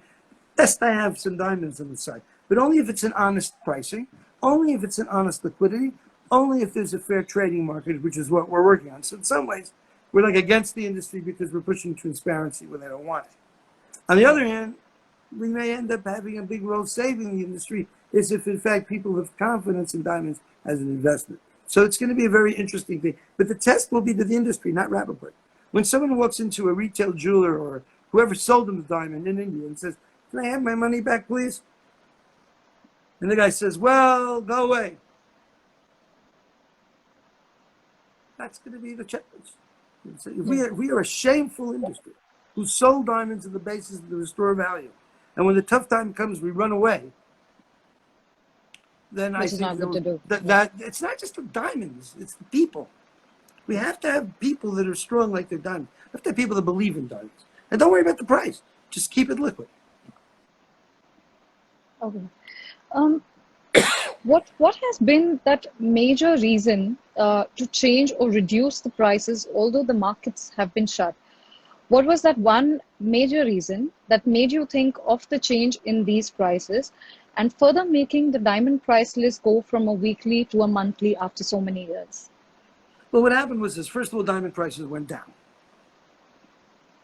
best I have some diamonds on the side. But only if it's an honest pricing, only if it's an honest liquidity, only if there's a fair trading market, which is what we're working on. So in some ways, we're like against the industry because we're pushing transparency where they don't want it. On the other hand, we may end up having a big role saving the industry is if, in fact, people have confidence in diamonds as an investment. So it's going to be a very interesting thing. But the test will be to the industry, not Rapaport. When someone walks into a retail jeweler or whoever sold them the diamond in India and says, can I have my money back, please? And the guy says, well, go away. That's going to be the challenge. So if we are a shameful industry who sold diamonds on the basis of the restore value, and when the tough time comes, we run away, then I think that it's not just the diamonds, it's the people. We have to have people that are strong like they're diamonds. We have to have people that believe in diamonds. And don't worry about the price. Just keep it liquid. Okay. What has been that major reason to change or reduce the prices, although the markets have been shut? What was that one major reason that made you think of the change in these prices and further making the diamond price list go from a weekly to a monthly after so many years? Well, what happened was this. First of all, diamond prices went down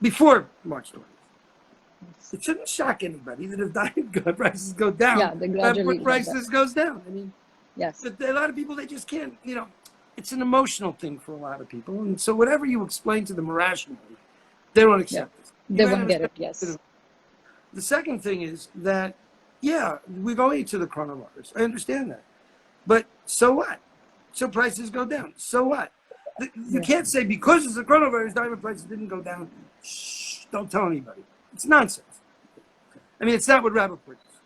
before March 20th. It shouldn't shock anybody that if diamond prices go down, Rapaport prices goes down. I mean, yes. But a lot of people, they just can't, you know, it's an emotional thing for a lot of people. And so whatever you explain to them rationally, they don't accept it. They won't get it, yes. The second thing is that, yeah, we're going into the coronavirus. I understand that. But so what? So prices go down. So what? You can't say because it's the coronavirus, diamond prices didn't go down. Shh, don't tell anybody. It's nonsense. I mean, it's not what Rapaport does.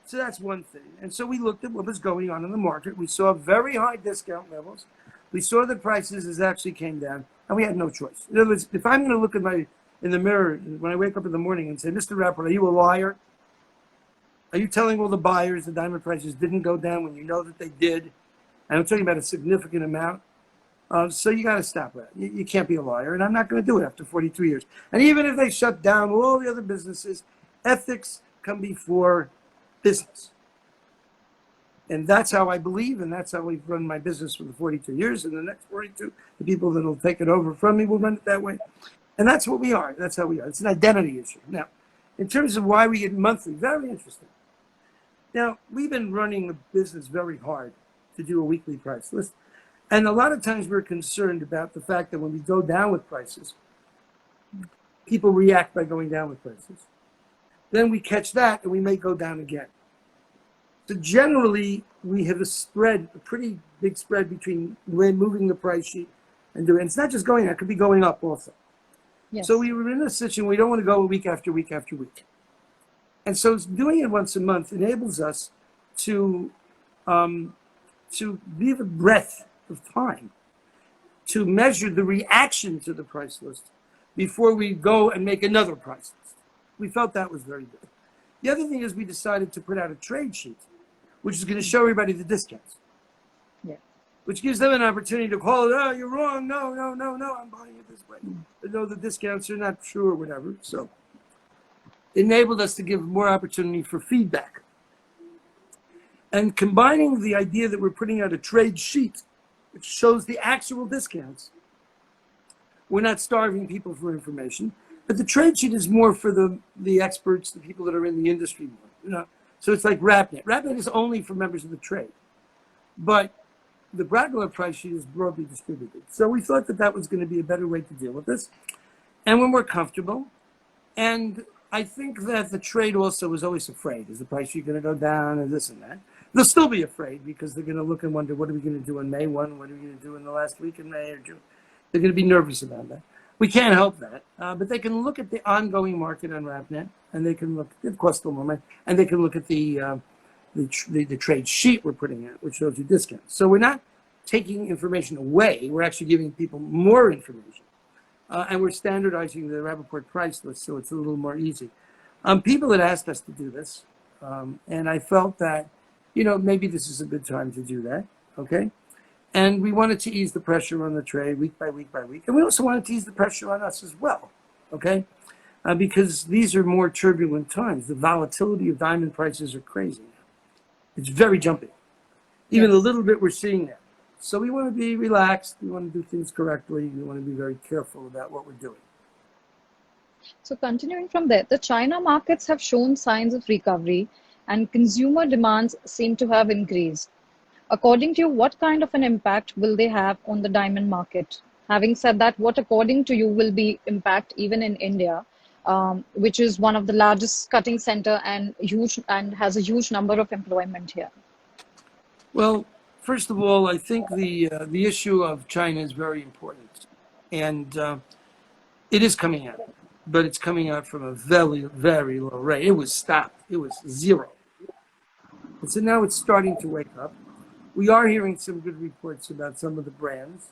So that's one thing. And so we looked at what was going on in the market. We saw very high discount levels. We saw that prices actually came down, and we had no choice. In other words, if I'm going to look at in the mirror when I wake up in the morning and say, Mr. Rapaport, are you a liar? Are you telling all the buyers the diamond prices didn't go down when you know that they did? And I'm talking about a significant amount. So you got to stop that. You can't be a liar, and I'm not going to do it after 42 years. And even if they shut down all the other businesses, ethics come before business. And that's how I believe, and that's how we've run my business for the 42 years. And the next 42, the people that will take it over from me will run it that way. And that's what we are. That's how we are. It's an identity issue. Now, in terms of why we get monthly, very interesting. Now, we've been running the business very hard to do a weekly price list. And a lot of times we're concerned about the fact that when we go down with prices, people react by going down with prices. Then we catch that and we may go down again. So generally, we have a pretty big spread between moving the price sheet and doing it. It's not just going down, it could be going up also. Yes. So we were in a situation we don't want to go week after week after week. And so doing it once a month enables us to be the breadth of time to measure the reaction to the price list before we go and make another price list. We felt that was very good. The other thing is we decided to put out a trade sheet, which is going to show everybody the discounts. Yeah. Which gives them an opportunity to call it, oh, you're wrong, no, I'm buying it this way. But no, the discounts are not true or whatever. So it enabled us to give more opportunity for feedback. And combining the idea that we're putting out a trade sheet, which shows the actual discounts, we're not starving people for information. But the trade sheet is more for the experts, the people that are in the industry more. You know? So it's like RapNet. RapNet is only for members of the trade. But the regular price sheet is broadly distributed. So we thought that that was going to be a better way to deal with this. And we're more comfortable. And I think that the trade also is always afraid. Is the price sheet going to go down and this and that? They'll still be afraid because they're going to look and wonder, what are we going to do on May 1? What are we going to do in the last week in May or June? They're going to be nervous about that. We can't help that. But they can look at the ongoing market on RapNet, and they can look at cost of moment, and they can look at the trade sheet we're putting out, which shows you discounts. So we're not taking information away. We're actually giving people more information. And we're standardizing the Rapaport price list so it's a little more easy. People had asked us to do this. And I felt that, maybe this is a good time to do that, okay? And we wanted to ease the pressure on the trade week by week by week. And we also wanted to ease the pressure on us as well, okay? Because these are more turbulent times. The volatility of diamond prices are crazy now. It's very jumpy. Even a Yes. little bit we're seeing now. So we want to be relaxed. We want to do things correctly. We want to be very careful about what we're doing. So continuing from there, the China markets have shown signs of recovery and consumer demands seem to have increased. According to you, what kind of an impact will they have on the diamond market? Having said that, what according to you will be impact even in India, which is one of the largest cutting center and huge and has a huge number of employment here? Well, first of all, I think the issue of China is very important, and it is coming out, but it's coming out from a very, very low rate. It was stopped. It was zero. And so now it's starting to wake up. We are hearing some good reports about some of the brands,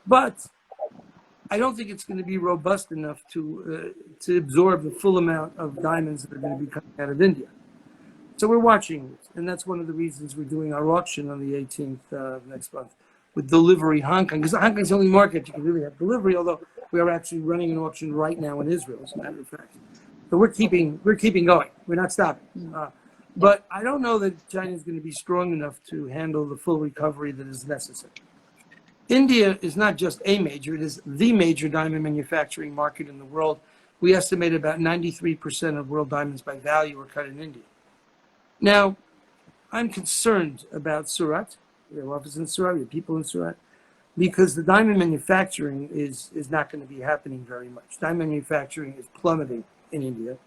but I don't think it's going to be robust enough to absorb the full amount of diamonds that are going to be coming out of India. So we're watching it, and that's one of the reasons we're doing our auction on the 18th of next month with delivery Hong Kong, because Hong Kong is the only market you can really have delivery, although we are actually running an auction right now in Israel, as a matter of fact. So we're keeping going. We're not stopping. But I don't know that China is going to be strong enough to handle the full recovery that is necessary. India is not just a major, it is the major diamond manufacturing market in the world. We estimate about 93% of world diamonds by value are cut in India. Now, I'm concerned about Surat. We have offices in Surat, we have people in Surat, because the diamond manufacturing is not going to be happening very much. Diamond manufacturing is plummeting in India.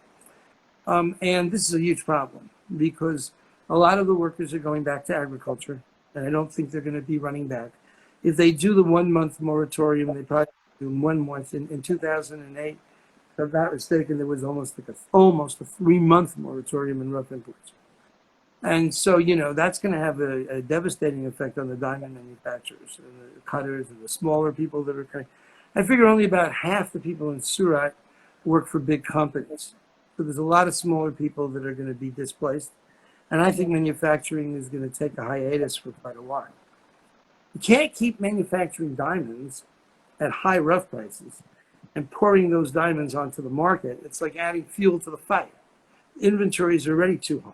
And this is a huge problem because a lot of the workers are going back to agriculture, and I don't think they're going to be running back. If they do the 1 month moratorium, they probably do 1 month. In 2008, if I'm not mistaken, there was almost a 3-month moratorium in rough imports. And so, that's going to have a devastating effect on the diamond manufacturers and the cutters and the smaller people that are coming. I figure only about half the people in Surat work for big companies. So there's a lot of smaller people that are going to be displaced. And I think manufacturing is going to take a hiatus for quite a while. You can't keep manufacturing diamonds at high rough prices and pouring those diamonds onto the market. It's like adding fuel to the fire. Inventories are already too high.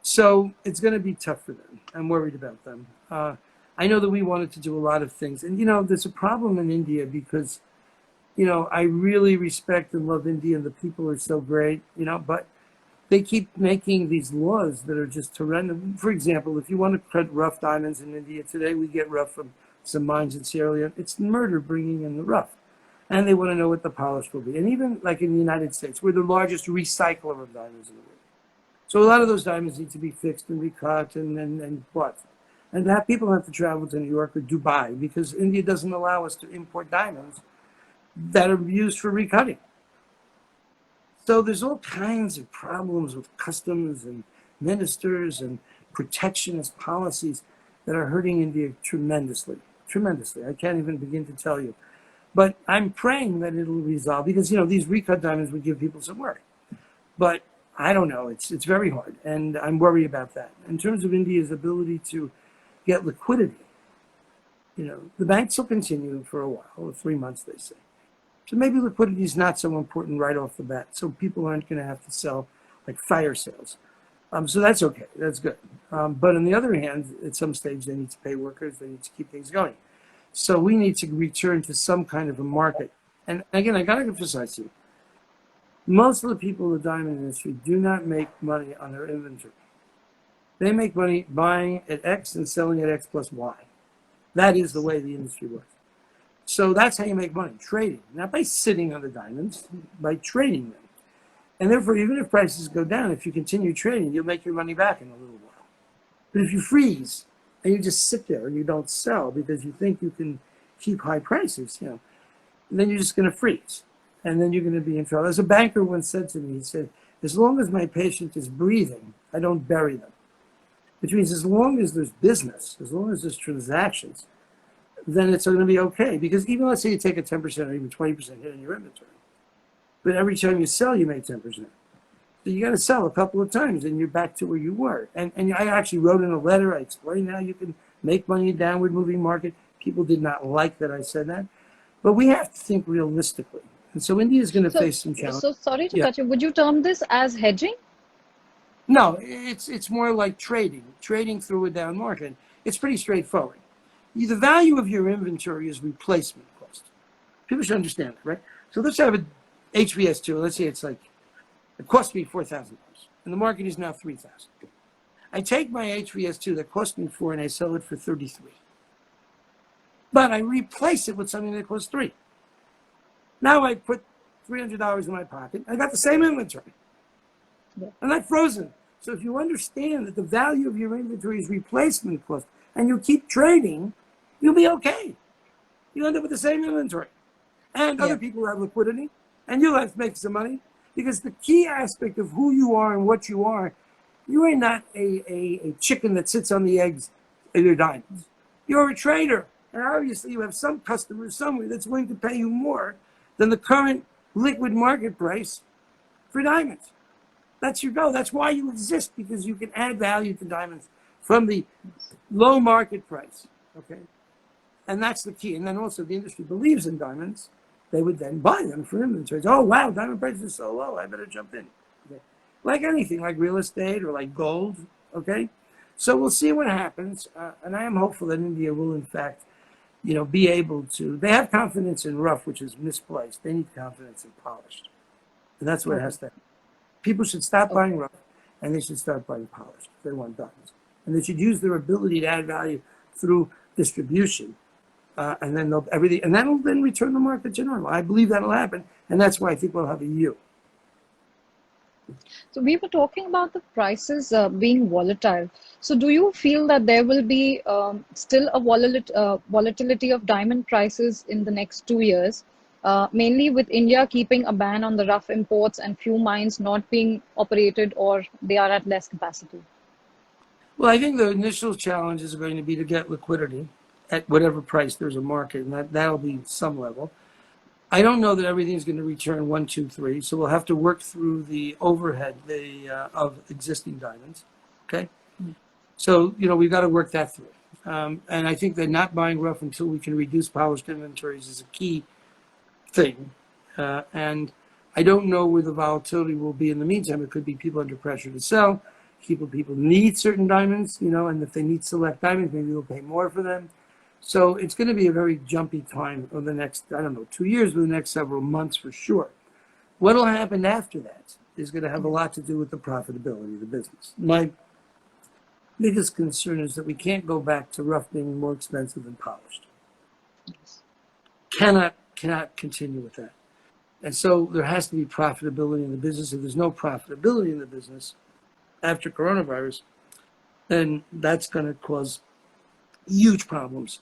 So it's going to be tough for them. I'm worried about them. I know that we wanted to do a lot of things. And, there's a problem in India because, I really respect and love India and the people are so great, but they keep making these laws that are just horrendous. For example, if you want to cut rough diamonds in India today, we get rough from some mines in Sierra Leone. It's murder bringing in the rough. And they want to know what the polish will be. And even like in the United States, we're the largest recycler of diamonds in the world. So a lot of those diamonds need to be fixed and recut and what? And people have to travel to New York or Dubai because India doesn't allow us to import diamonds that are used for recutting. So there's all kinds of problems with customs and ministers and protectionist policies that are hurting India tremendously, tremendously. I can't even begin to tell you. But I'm praying that it'll resolve because, these recut diamonds would give people some work. But I don't know. It's very hard, and I'm worried about that. In terms of India's ability to get liquidity, the banks will continue for a while, 3 months, they say. So maybe liquidity is not so important right off the bat. So people aren't going to have to sell like fire sales. So that's okay. That's good. But on the other hand, at some stage, they need to pay workers. They need to keep things going. So we need to return to some kind of a market. And again, I got to emphasize to you, most of the people in the diamond industry do not make money on their inventory. They make money buying at X and selling at X plus Y. That is the way the industry works. So that's how you make money, trading. Not by sitting on the diamonds, by trading them. And therefore, even if prices go down, if you continue trading, you'll make your money back in a little while. But if you freeze and you just sit there and you don't sell because you think you can keep high prices, then you're just going to freeze. And then you're going to be in trouble. As a banker once said to me, he said, as long as my patient is breathing, I don't bury them. Which means as long as there's business, as long as there's transactions, then it's going to be okay. Because even let's say you take a 10% or even 20% hit in your inventory, but every time you sell, you make 10%. So you got to sell a couple of times and you're back to where you were. And I actually wrote in a letter, I explained how you can make money in a downward moving market. People did not like that I said that. But we have to think realistically. And so India is going to So, face some challenges. so sorry to Yeah. cut you. Would you term this as hedging? No, it's more like trading through a down market. It's pretty straightforward. The value of your inventory is replacement cost. People should understand that, right? So let's have a HVS2. Let's say it's like, it cost me $4,000 and the market is now 3,000. I take my HVS2 that cost me 4 and I sell it for 33. But I replace it with something that costs 3. Now I put $300 in my pocket. I got the same inventory. Yeah. I'm not frozen. So if you understand that the value of your inventory is replacement cost and you keep trading, you'll be okay. You'll end up with the same inventory. And other people have liquidity and you'll have to make some money, because the key aspect of who you are and what you are not a chicken that sits on the eggs of your diamonds. You're a trader. And obviously you have some customers somewhere that's willing to pay you more than the current liquid market price for diamonds. That's your goal. That's why you exist, because you can add value to diamonds from the low market price. Okay? And that's the key. And then also the industry believes in diamonds. They would then buy them for inventories. Oh, wow, diamond prices are so low. I better jump in. Okay? Like anything, like real estate or like gold. Okay? So we'll see what happens. And I am hopeful that India will, in fact, be able to. They have confidence in rough, which is misplaced. They need confidence in polished. And that's what it has to happen. People should stop buying rough and they should start buying polished if they want diamonds. And they should use their ability to add value through distribution. And then everything, and that'll then return the market to normal. I believe that'll happen, and that's why I think we'll have a U. So we were talking about the prices being volatile. So do you feel that there will be still a volatility of diamond prices in the next 2 years, mainly with India keeping a ban on the rough imports and few mines not being operated or they are at less capacity? Well, I think the initial challenge is going to be to get liquidity at whatever price there's a market, and that'll be some level. I don't know that everything's going to return 1, 2, 3, so we'll have to work through the overhead of existing diamonds. Okay, so we've got to work that through, and I think that not buying rough until we can reduce polished inventories is a key thing. And I don't know where the volatility will be in the meantime. It could be people under pressure to sell. People need certain diamonds, and if they need select diamonds, maybe they'll pay more for them. So it's going to be a very jumpy time over the next, 2 years, or the next several months for sure. What will happen after that is going to have a lot to do with the profitability of the business. My biggest concern is that we can't go back to rough being more expensive than polished. Cannot continue with that. And so there has to be profitability in the business. If there's no profitability in the business after coronavirus, then that's going to cause huge problems.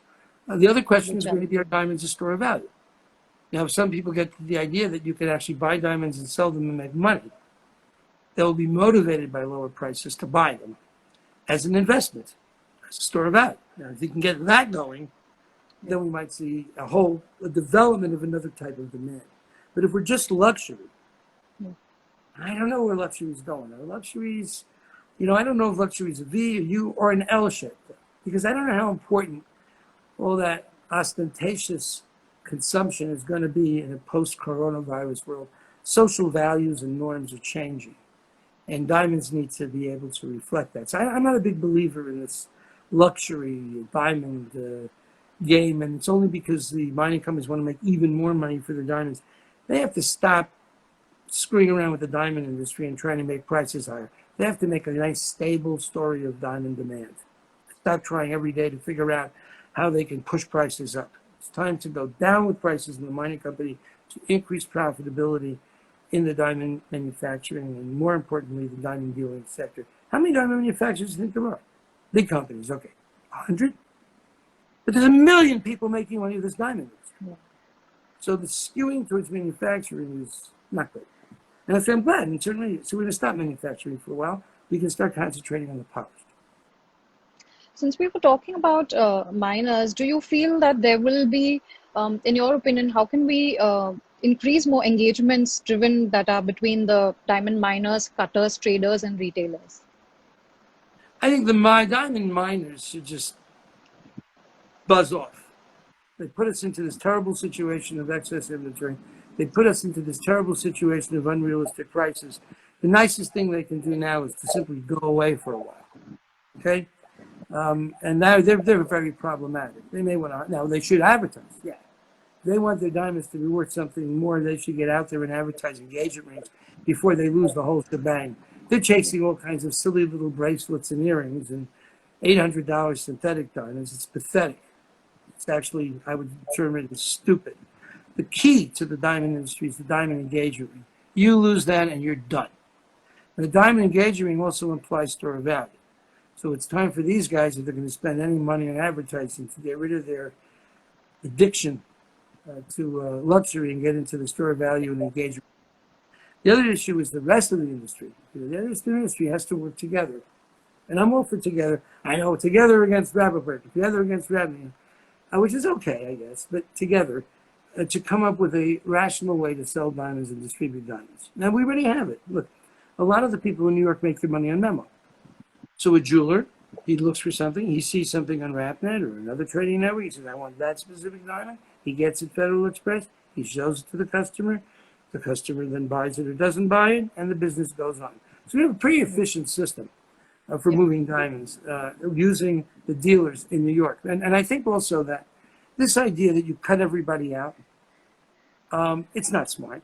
The other question is going to be, are diamonds a store of value? If some people get the idea that you can actually buy diamonds and sell them and make money, they'll be motivated by lower prices to buy them as an investment, as a store of value. Now, if you can get that going, then we might see a development of another type of demand. But if we're just luxury, I don't know where luxury is going. Are luxuries, I don't know if luxury is a V, a U, or an L shape, because I don't know how important all that ostentatious consumption is going to be in a post-coronavirus world. Social values and norms are changing, and diamonds need to be able to reflect that. So I'm not a big believer in this luxury diamond game, and it's only because the mining companies want to make even more money for their diamonds. They have to stop screwing around with the diamond industry and trying to make prices higher. They have to make a nice, stable story of diamond demand. Stop trying every day to figure out how they can push prices up. It's time to go down with prices in the mining company to increase profitability in the diamond manufacturing and, more importantly, the diamond dealing sector. How many diamond manufacturers do you think there are? Big companies, okay. 100? But there's 1 million people making money with this diamond industry. Yeah. So the skewing towards manufacturing is not good. And I'm glad, and certainly, so we're going to stop manufacturing for a while. We can start concentrating on the polished. Since we were talking about miners, do you feel that there will be, in your opinion, how can we increase more engagements driven that are between the diamond miners, cutters, traders, and retailers? I think the diamond miners should just buzz off. They put us into this terrible situation of excess inventory. They put us into this terrible situation of unrealistic prices. The nicest thing they can do now is to simply go away for a while. Okay? And now they're very problematic. They may want to, now they should advertise, yeah. If they want their diamonds to be worth something more, they should get out there and advertise engagement rings before they lose the whole shebang. They're chasing all kinds of silly little bracelets and earrings and $800 synthetic diamonds. It's pathetic. It's actually, I would term it as stupid. The key to the diamond industry is the diamond engagement ring. You lose that and you're done. And the diamond engagement ring also implies store of value. So it's time for these guys, if they're going to spend any money on advertising, to get rid of their addiction to luxury and get into the store of value and engagement. The other issue is the rest of the industry. The rest of the industry has to work together. And I'm all for together. I know together against Rapaport, together against Rapaport, which is okay, I guess, but together to come up with a rational way to sell diamonds and distribute diamonds. Now, we already have it. Look, a lot of the people in New York make their money on memo. So a jeweler, he looks for something, he sees something on RapNet or another trading network, he says, I want that specific diamond. He gets it Federal Express, he shows it to the customer then buys it or doesn't buy it, and the business goes on. So we have a pretty efficient system for moving diamonds using the dealers in New York. And I think also that this idea that you cut everybody out, it's not smart.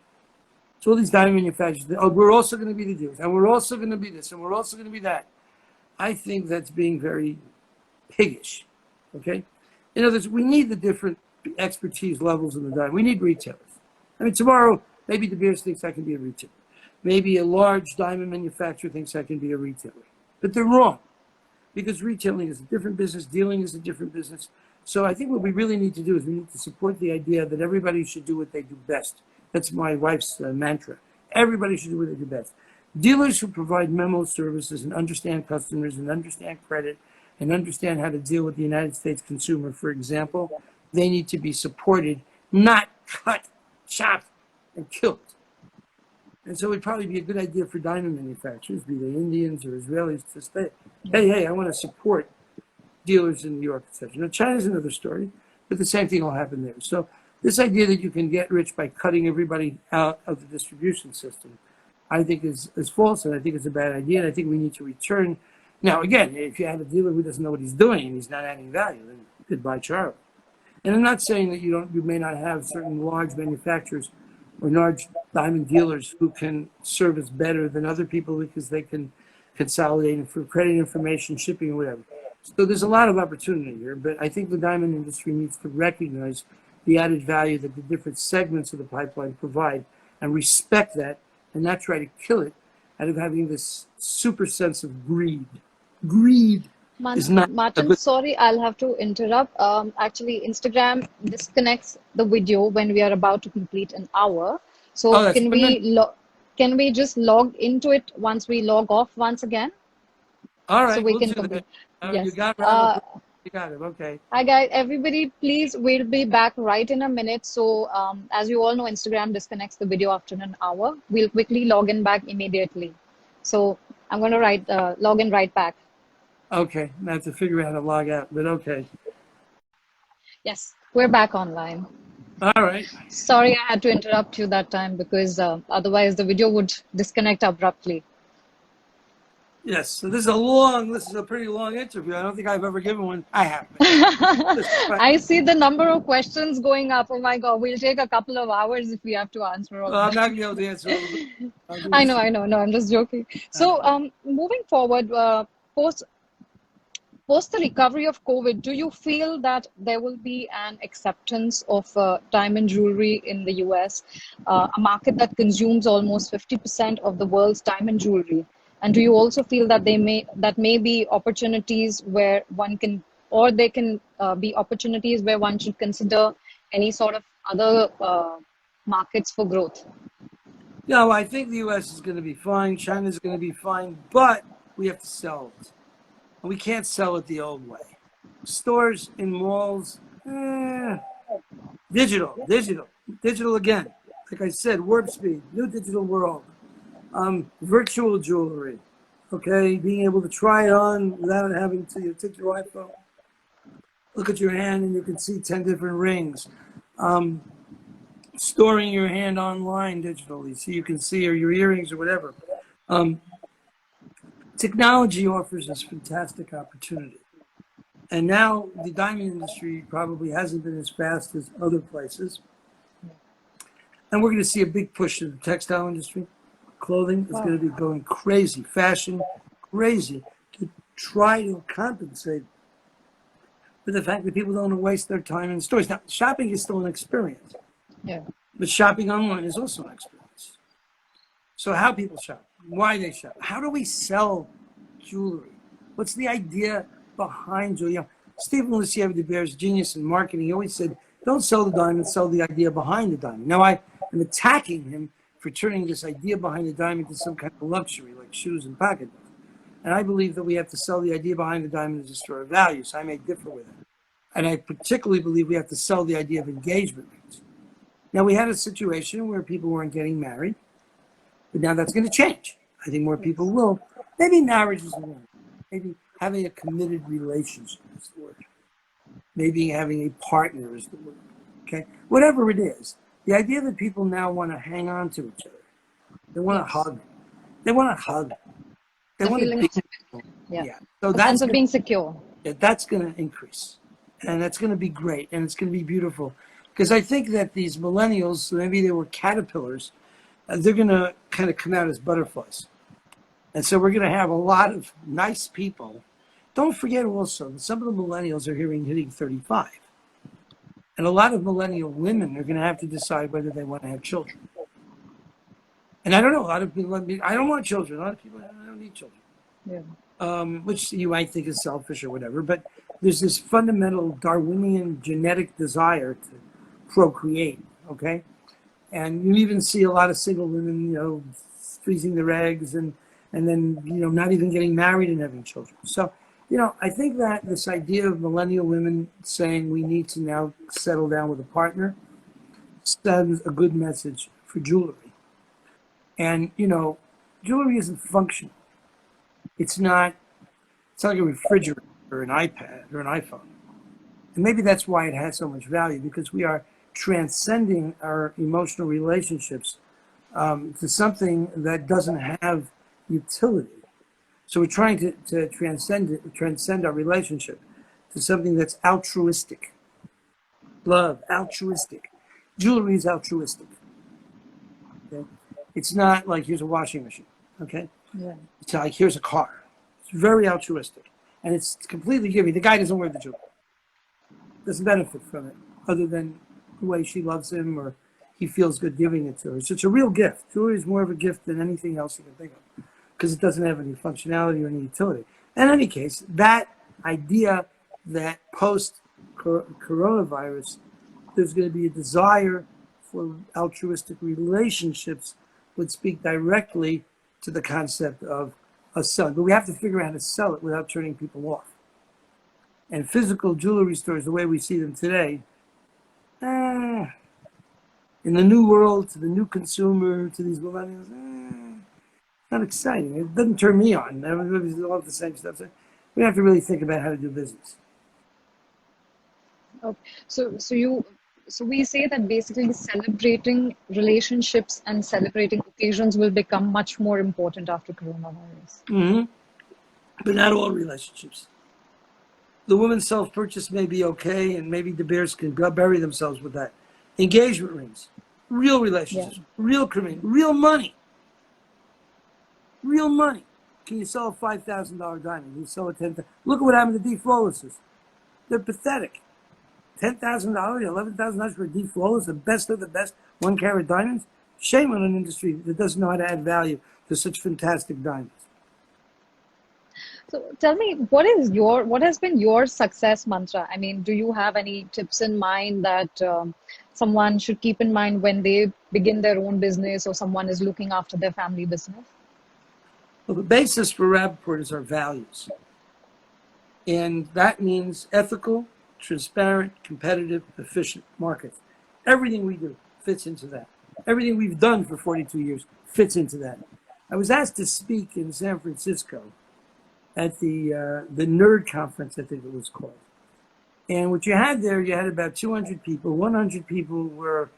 So all these diamond manufacturers, we're also going to be the dealers, and we're also going to be this, and we're also going to be that. I think that's being very piggish, okay? In other words, we need the different expertise levels in the diamond. We need retailers. I mean, tomorrow, maybe De Beers thinks I can be a retailer. Maybe a large diamond manufacturer thinks I can be a retailer. But they're wrong, because retailing is a different business, dealing is a different business. So I think what we really need to do is we need to support the idea that everybody should do what they do best. That's my wife's mantra. Everybody should do what they do best. Dealers who provide memo services and understand customers and understand credit and understand how to deal with the United States consumer, for example, they need to be supported, not cut, chopped, and killed. And so it'd probably be a good idea for diamond manufacturers, be they Indians or Israelis, to say, hey, I want to support dealers in New York, etc. Now, China's another story, but the same thing will happen there. So this idea that you can get rich by cutting everybody out of the distribution system, I think is false, and I think it's a bad idea, and I think we need to return. Now, again, if you have a dealer who doesn't know what he's doing and he's not adding value, then goodbye, Charlie. And I'm not saying that you may not have certain large manufacturers or large diamond dealers who can service better than other people because they can consolidate for credit information, shipping, or whatever. So there's a lot of opportunity here, but I think the diamond industry needs to recognize the added value that the different segments of the pipeline provide and respect that and not try to kill it out of having this super sense of greed. Greed is not a Martin, good. sorry, I'll have to interrupt. Actually, Instagram disconnects the video when we are about to complete an hour. Oh, So that's can we just log into it once we log off once again, all so right. we We'll can do complete? that. You Yes. got Rapaport. You got it. Okay. Hi guys, everybody, please, we'll be back right in a minute. So as you all know, Instagram disconnects the video after an hour. We'll quickly log in back immediately. So I'm going to log in right back. Okay. I have to figure out how to log out, but okay. Yes, we're back online. All right. Sorry, I had to interrupt you that time because otherwise the video would disconnect abruptly. Yes. So this is a pretty long interview. I don't think I've ever given one. I have. I see the number of questions going up. Oh my God, we'll take a couple of hours if we have to answer all Well, I'm of not them. going to be able to answer all of it. I'll do I this. know. No, I'm just joking. So, moving forward, post the recovery of COVID, do you feel that there will be an acceptance of diamond jewelry in the US, a market that consumes almost 50% of the world's diamond jewelry? And do you also feel that that may be opportunities where one can, or they can be opportunities where one should consider any sort of other markets for growth? No, I think the U.S. is going to be fine. China's going to be fine, but we have to sell it. And we can't sell it the old way. Stores in malls, digital again. like I said, warp speed, new digital world, virtual jewelry, okay, being able to try it on without having to, you take your iPhone, look at your hand, and you can see 10 different rings. Storing your hand online digitally so you can see, or your earrings or whatever. Technology offers us fantastic opportunity. And now the diamond industry probably hasn't been as fast as other places. And we're going to see a big push in the textile industry. Clothing is going to be going crazy. Fashion, crazy, to try to compensate for the fact that people don't want to waste their time in stores. Now, shopping is still an experience. Yeah. But shopping online is also an experience. So how people shop, why they shop, how do we sell jewelry? What's the idea behind jewelry? You know, Stephen Luciev de Beer's genius in marketing, he always said, don't sell the diamond, sell the idea behind the diamond. Now I am attacking him for turning this idea behind the diamond to some kind of luxury, like shoes and pocketbooks. And I believe that we have to sell the idea behind the diamond as a store of value, so I may differ with him. And I particularly believe we have to sell the idea of engagement rings. Now, we had a situation where people weren't getting married, but now that's going to change. I think more people will. Maybe marriage is the word. Maybe having a committed relationship is the word. Maybe having a partner is the word. Okay? Whatever it is, the idea that people now want to hang on to each other. They want to hug. They want to hug. They want to be. Yeah. So A sense of being secure. That's going to increase. And that's going to be great. And it's going to be beautiful. Because I think that these millennials, maybe they were caterpillars, they're going to kind of come out as butterflies. And so we're going to have a lot of nice people. Don't forget also that some of the millennials are hitting 35. And a lot of millennial women are going to have to decide whether they want to have children. And I don't know, a lot of people, I don't want children. A lot of people, I don't need children. Yeah. Which you might think is selfish or whatever. But there's this fundamental Darwinian genetic desire to procreate, okay? And you even see a lot of single women, you know, freezing their eggs and then, you know, not even getting married and having children. So, you know, I think that this idea of millennial women saying we need to now settle down with a partner sends a good message for jewelry. And, you know, jewelry isn't functional. It's not like a refrigerator or an iPad or an iPhone. And maybe that's why it has so much value, because we are transcending our emotional relationships to something that doesn't have utility. So we're trying to transcend our relationship to something that's altruistic. Love, altruistic. Jewelry is altruistic. Okay? It's not like here's a washing machine. Okay? Yeah. It's like here's a car. It's very altruistic. And it's completely giving. The guy doesn't wear the jewelry. Doesn't benefit from it other than the way she loves him or he feels good giving it to her. So it's a real gift. Jewelry is more of a gift than anything else you can think of because it doesn't have any functionality or any utility. In any case, that idea that post-coronavirus, there's going to be a desire for altruistic relationships would speak directly to the concept of a selling. But we have to figure out how to sell it without turning people off. And physical jewelry stores, the way we see them today, in the new world, to the new consumer, to these millennials, not exciting. It doesn't turn me on. Everybody's all the same stuff. So we have to really think about how to do business. Okay. So we say that basically celebrating relationships and celebrating occasions will become much more important after coronavirus. Mm-hmm. But not all relationships. The woman's self-purchase may be okay, and maybe De Beers can bury themselves with that. Engagement rings, real relationships, real commitment, real money. Real money. Can you sell a $5,000 diamond? Can you sell a $10,000? Look at what happened to D flawlesses. They're pathetic. $10,000, $11,000 for a D flawless, the best of the best 1-carat diamonds. Shame on an industry that doesn't know how to add value to such fantastic diamonds. So tell me, what has been your success mantra? I mean, do you have any tips in mind that someone should keep in mind when they begin their own business or someone is looking after their family business? Well, the basis for Rapaport is our values. And that means ethical, transparent, competitive, efficient markets. Everything we do fits into that. Everything we've done for 42 years fits into that. I was asked to speak in San Francisco at the nerd conference, I think it was called. And what you had there, you had about 200 people. 100 people were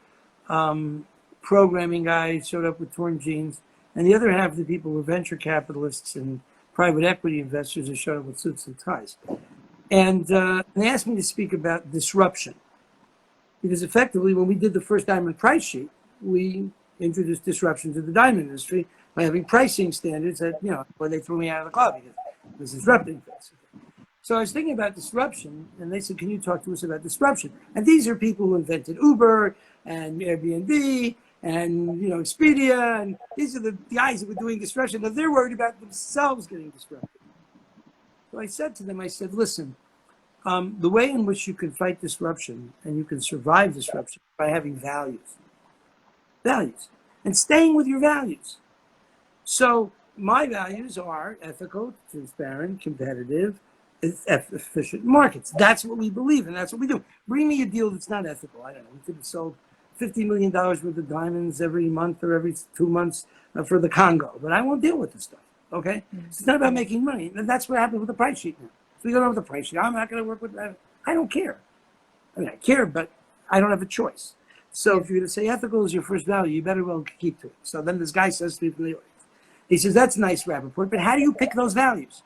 programming guys, showed up with torn jeans. And the other half of the people were venture capitalists and private equity investors who showed up with suits and ties. And they asked me to speak about disruption. Because effectively, when we did the first diamond price sheet, we introduced disruption to the diamond industry by having pricing standards that, where they threw me out of the club because it was disrupting things. So I was thinking about disruption, and they said, can you talk to us about disruption? And these are people who invented Uber and Airbnb and, Expedia, and these are the guys that were doing disruption. Now they're worried about themselves getting disrupted. So I said to them, listen, the way in which you can fight disruption and you can survive disruption by having values, and staying with your values. So my values are ethical, transparent, competitive, efficient markets. That's what we believe in. That's what we do. Bring me a deal that's not ethical. I don't know. We could have sold $50 million worth of diamonds every month or every 2 months for the Congo, but I won't deal with this stuff. Okay? Mm-hmm. It's not about making money. And that's what happened with the price sheet now. So we go over the price sheet. I'm not going to work with that. I don't care. I mean, I care, but I don't have a choice. So if you're going to say ethical is your first value, you better well keep to it. So then this guy says to me from the audience, he says, that's nice, Rapaport, but how do you pick those values?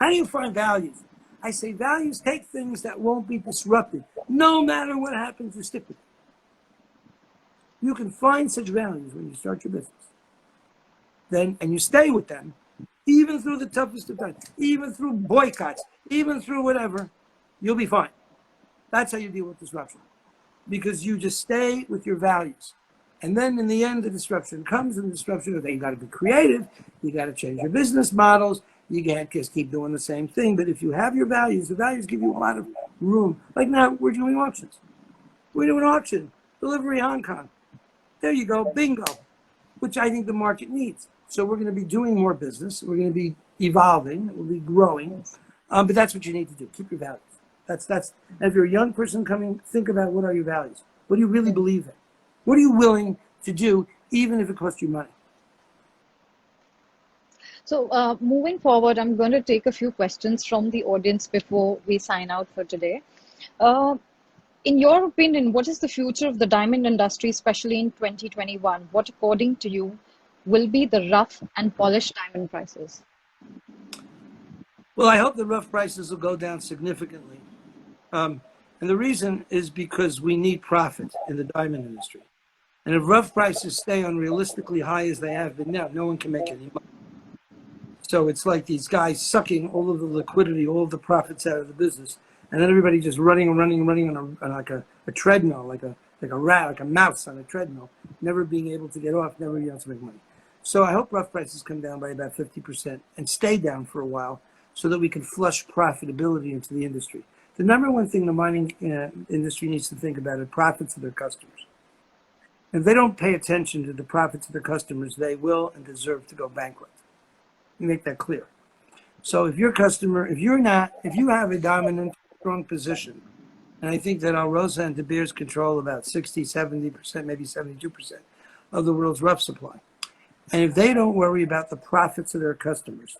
How do you find values? I say values take things that won't be disrupted. No matter what happens, you stick with them. You can find such values when you start your business. And you stay with them, even through the toughest of times, even through boycotts, even through whatever, you'll be fine. That's how you deal with disruption. Because you just stay with your values. And then in the end, the disruption comes, and the disruption is that you got to be creative, you got to change your business models, you can't just keep doing the same thing. But if you have your values, the values give you a lot of room. Like now, we're doing auctions. We're doing auction, delivery Hong Kong. There you go, bingo, which I think the market needs. So we're going to be doing more business. We're going to be evolving. We'll be growing. But that's what you need to do. Keep your values. That's. And if you're a young person coming, think about what are your values. What do you really believe in? What are you willing to do, even if it costs you money? So moving forward, I'm going to take a few questions from the audience before we sign out for today. In your opinion, what is the future of the diamond industry, especially in 2021? What, according to you, will be the rough and polished diamond prices? Well, I hope the rough prices will go down significantly. And the reason is because we need profit in the diamond industry. And if rough prices stay unrealistically high as they have been now, no one can make any money. So it's like these guys sucking all of the liquidity, all of the profits out of the business, and then everybody just running on like a treadmill, like a rat, like a mouse on a treadmill, never being able to get off, never being able to make money. So I hope rough prices come down by about 50% and stay down for a while so that we can flush profitability into the industry. The number one thing the mining industry needs to think about is profits of their customers. If they don't pay attention to the profits of their customers, they will and deserve to go bankrupt. Let me make that clear. So if your customer, if you have a dominant, strong position, and I think that Alrosa and De Beers control about 60, 70%, maybe 72% of the world's rough supply. And if they don't worry about the profits of their customers,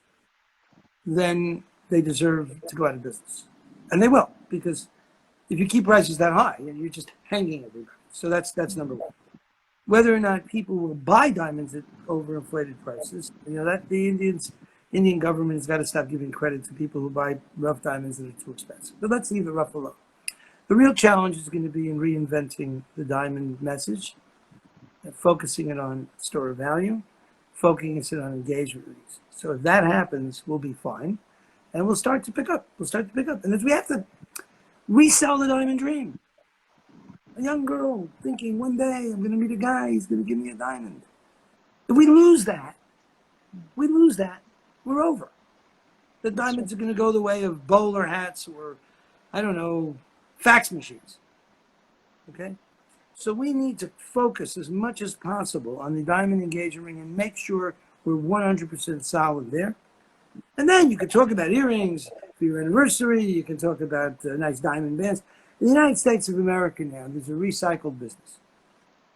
then they deserve to go out of business. And they will, because if you keep prices that high, you're just hanging everybody. So that's number one. Whether or not people will buy diamonds at overinflated prices, that the Indian government has got to stop giving credit to people who buy rough diamonds that are too expensive. But let's leave the rough alone. The real challenge is going to be in reinventing the diamond message, focusing it on store of value, focusing it on engagement rates. So if that happens, we'll be fine, and we'll start to pick up. And if we have to resell the diamond dream, a young girl thinking one day I'm going to meet a guy, he's going to give me a diamond. If we lose that, we're over. The diamonds are going to go the way of bowler hats or, I don't know, fax machines. Okay? So we need to focus as much as possible on the diamond engagement ring and make sure we're 100% solid there. And then you can talk about earrings for your anniversary. You can talk about nice diamond bands. In the United States of America now, there's a recycled business.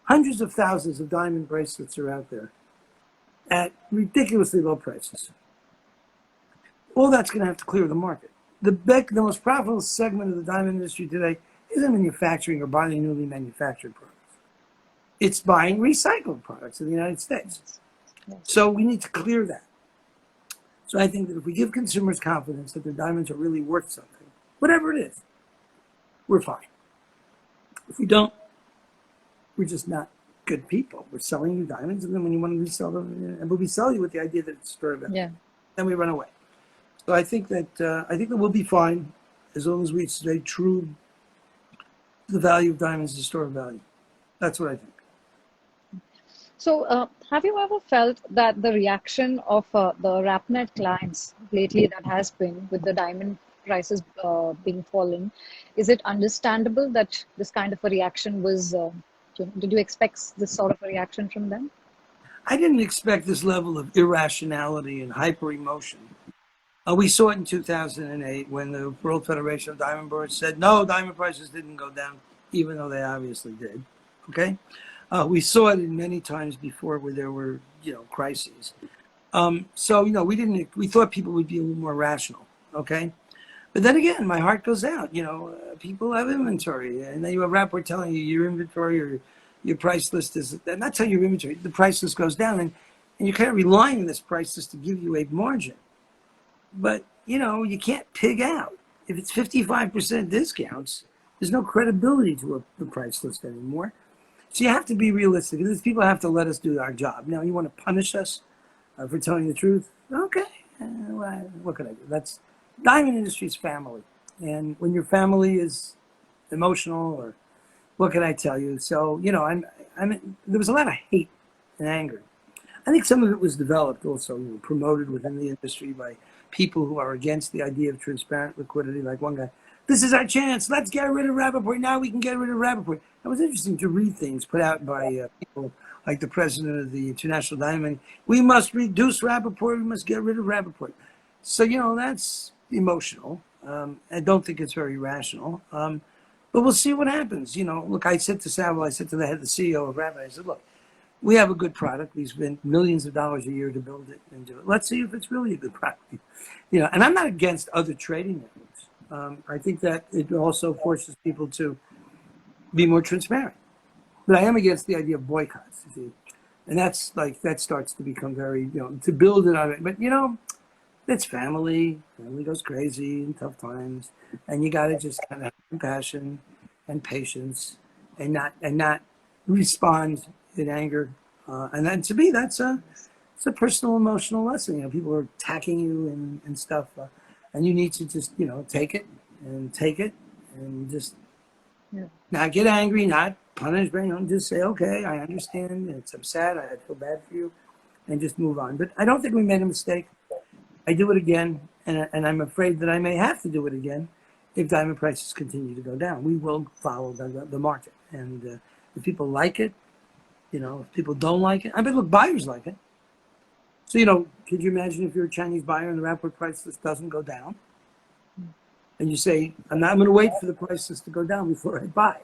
Hundreds of thousands of diamond bracelets are out there at ridiculously low prices. All that's going to have to clear the market. The most profitable segment of the diamond industry today isn't manufacturing or buying newly manufactured products. It's buying recycled products in the United States. So we need to clear that. So I think that if we give consumers confidence that their diamonds are really worth something, whatever it is, we're fine. If we don't, we're just not good people. We're selling you diamonds, and then when you want to resell them, and we sell you with the idea that it's store value, Yeah. then we run away. So I think that we'll be fine as long as we stay true to the value of diamonds as a store of value. That's what I think. So, have you ever felt that the reaction of the Rapnet clients lately that has been with the diamond prices being fallen, is it understandable that this kind of a reaction was, did you expect this sort of a reaction from them? I didn't expect this level of irrationality and hyper emotion. We saw it in 2008 when the World Federation of Diamond Boards said, no, diamond prices didn't go down, even though they obviously did. Okay? We saw it in many times before where there were, crises. So, we thought people would be a little more rational. Okay? But then again, my heart goes out. People have inventory, and then you have Rapaport telling you your inventory or your price list is not telling you your inventory. The price list goes down, and you're kind of relying on this price list to give you a margin. But you can't pig out. If it's 55% discounts, there's no credibility to the price list anymore. So you have to be realistic. These people have to let us do our job. Now, you want to punish us for telling the truth? Okay. What can I do? That's diamond industry's family, and when your family is emotional, or what can I tell you? So there was a lot of hate and anger. I think some of it was developed also, promoted within the industry by people who are against the idea of transparent liquidity. Like one guy, this is our chance. Let's get rid of Rapaport. Now we can get rid of Rapaport. It was interesting to read things put out by people like the president of the International Diamond. We must reduce Rapaport. We must get rid of Rapaport. So, that's emotional. I don't think it's very rational. But we'll see what happens. Look, I said to Savile, I said to the head, the CEO of Rapaport, I said, look, we have a good product. We spend millions of dollars a year to build it and do it. Let's see if it's really a good product. And I'm not against other trading networks. I think that it also forces people to be more transparent. But I am against the idea of boycotts. And that starts to become very, to build it on it. But, it's family. Family goes crazy in tough times. And you got to just kind of have compassion and patience and not respond in anger. And then to me, it's a personal emotional lesson. People are attacking you and stuff. And you need to just, take it and just not get angry, not punish, but just say, okay, I understand. I'm sad. I feel bad for you, and just move on. But I don't think we made a mistake. I do it again, and I'm afraid that I may have to do it again if diamond prices continue to go down. We will follow the market, and if people like it, if people don't like it, I mean, look, buyers like it. So, could you imagine if you're a Chinese buyer and the Rapaport price list doesn't go down, and you say, I'm going to wait for the price list to go down before I buy?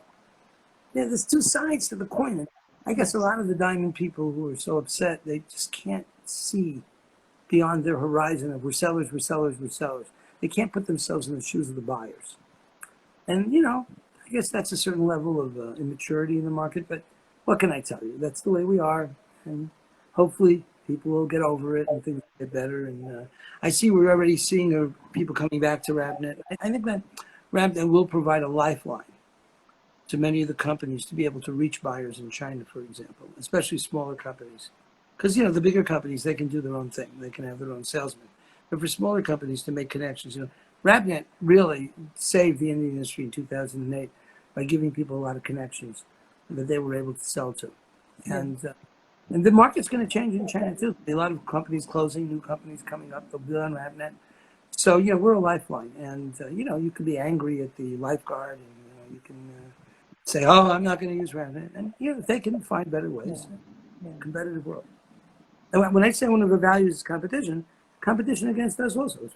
Yeah, there's two sides to the coin. And I guess a lot of the diamond people who are so upset, they just can't see beyond their horizon of we're sellers. They can't put themselves in the shoes of the buyers. And, I guess that's a certain level of immaturity in the market, but what can I tell you? That's the way we are, and hopefully people will get over it and things will get better. And I see we're already seeing people coming back to Rapnet. I think that Rapnet will provide a lifeline to many of the companies to be able to reach buyers in China, for example, especially smaller companies. Because, the bigger companies, they can do their own thing. They can have their own salesmen. But for smaller companies to make connections, Rapnet really saved the Indian industry in 2008 by giving people a lot of connections that they were able to sell to. And the market's going to change in China, too. A lot of companies closing, new companies coming up. They'll be on Rapnet. So, we're a lifeline. And, you can be angry at the lifeguard, and, you can say, oh, I'm not going to use Rapnet. And, they can find better ways. Competitive world. And when I say one of the values is competition against us also is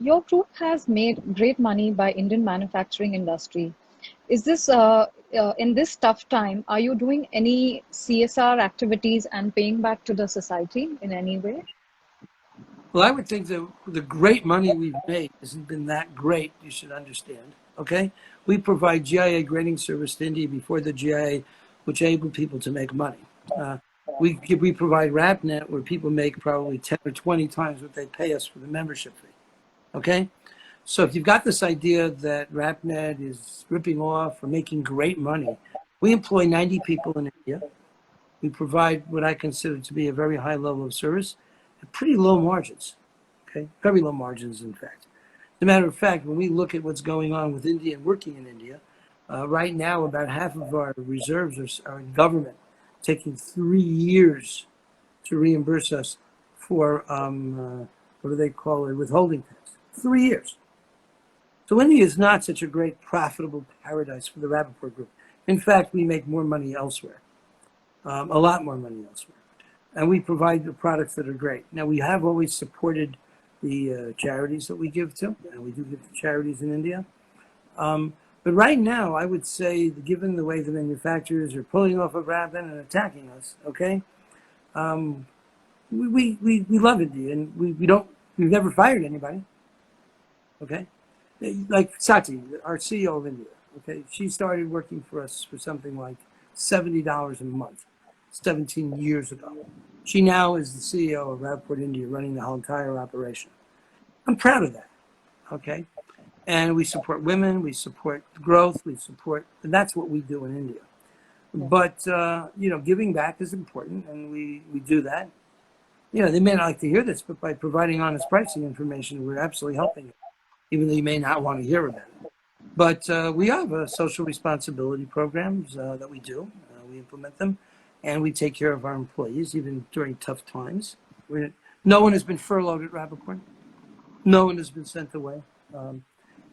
Your group has made great money by Indian manufacturing industry. Is this in this tough time, are you doing any CSR activities and paying back to the society in any way? Well, I would think that the great money we've made hasn't been that great, you should understand. Okay? We provide GIA grading service to India before the GIA, which enabled people to make money. We provide RapNet where people make probably 10 or 20 times what they pay us for the membership fee. Okay? So if you've got this idea that RapNet is ripping off or making great money, we employ 90 people in India. We provide what I consider to be a very high level of service at pretty low margins, okay? Very low margins, in fact. As a matter of fact, when we look at what's going on with India and working in India, right now about half of our reserves are in government, taking 3 years to reimburse us for, what do they call it, withholding tax. 3 years. So India is not such a great profitable paradise for the Rapaport Group. In fact, we make more money elsewhere, a lot more money elsewhere. And we provide the products that are great. Now, we have always supported the charities that we give to, and we do give to charities in India. But right now, I would say, given the way the manufacturers are pulling off of Rapid and attacking us, okay, we love India, and we've never fired anybody, okay? Like Sati, our CEO of India, okay, she started working for us for something like $70 a month 17 years ago. She now is the CEO of Rapaport India, running the whole entire operation. I'm proud of that, okay? And we support women, we support growth, and that's what we do in India. But, giving back is important, and we do that. They may not like to hear this, but by providing honest pricing information, we're absolutely helping it, even though you may not want to hear about it. But we have social responsibility programs that we do. We implement them, and we take care of our employees, even during tough times. No one has been furloughed at Rapaport. No one has been sent away.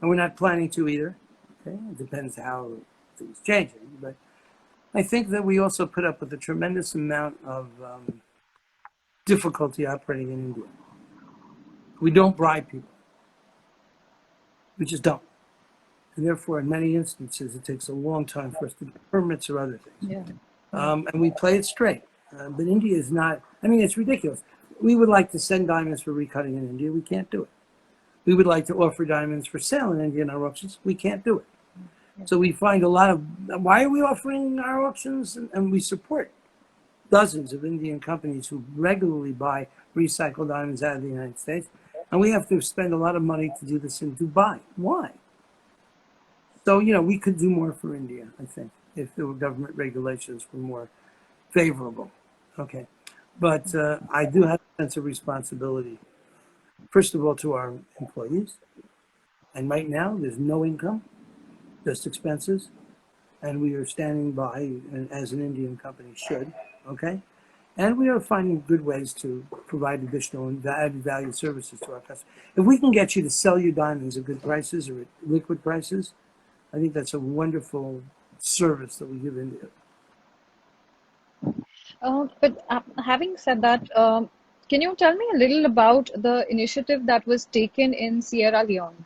And we're not planning to either. Okay? It depends how things change. But I think that we also put up with a tremendous amount of difficulty operating in India. We don't bribe people. We just don't. And therefore, in many instances, it takes a long time for us to get permits or other things. Yeah. And we play it straight. But India is not, it's ridiculous. We would like to send diamonds for recutting in India. We can't do it. We would like to offer diamonds for sale in India in our auctions. We can't do it. So we find a lot of, why are we offering our auctions? And we support dozens of Indian companies who regularly buy recycled diamonds out of the United States. And we have to spend a lot of money to do this in Dubai. Why? So, we could do more for India, I think, if the government regulations were more favorable. Okay. But I do have a sense of responsibility, first of all, to our employees. And right now, there's no income, just expenses. And we are standing by, as an Indian company should, okay? And we are finding good ways to provide additional and added value services to our customers. If we can get you to sell your diamonds at good prices or at liquid prices, I think that's a wonderful service that we give India. But having said that, can you tell me a little about the initiative that was taken in Sierra Leone?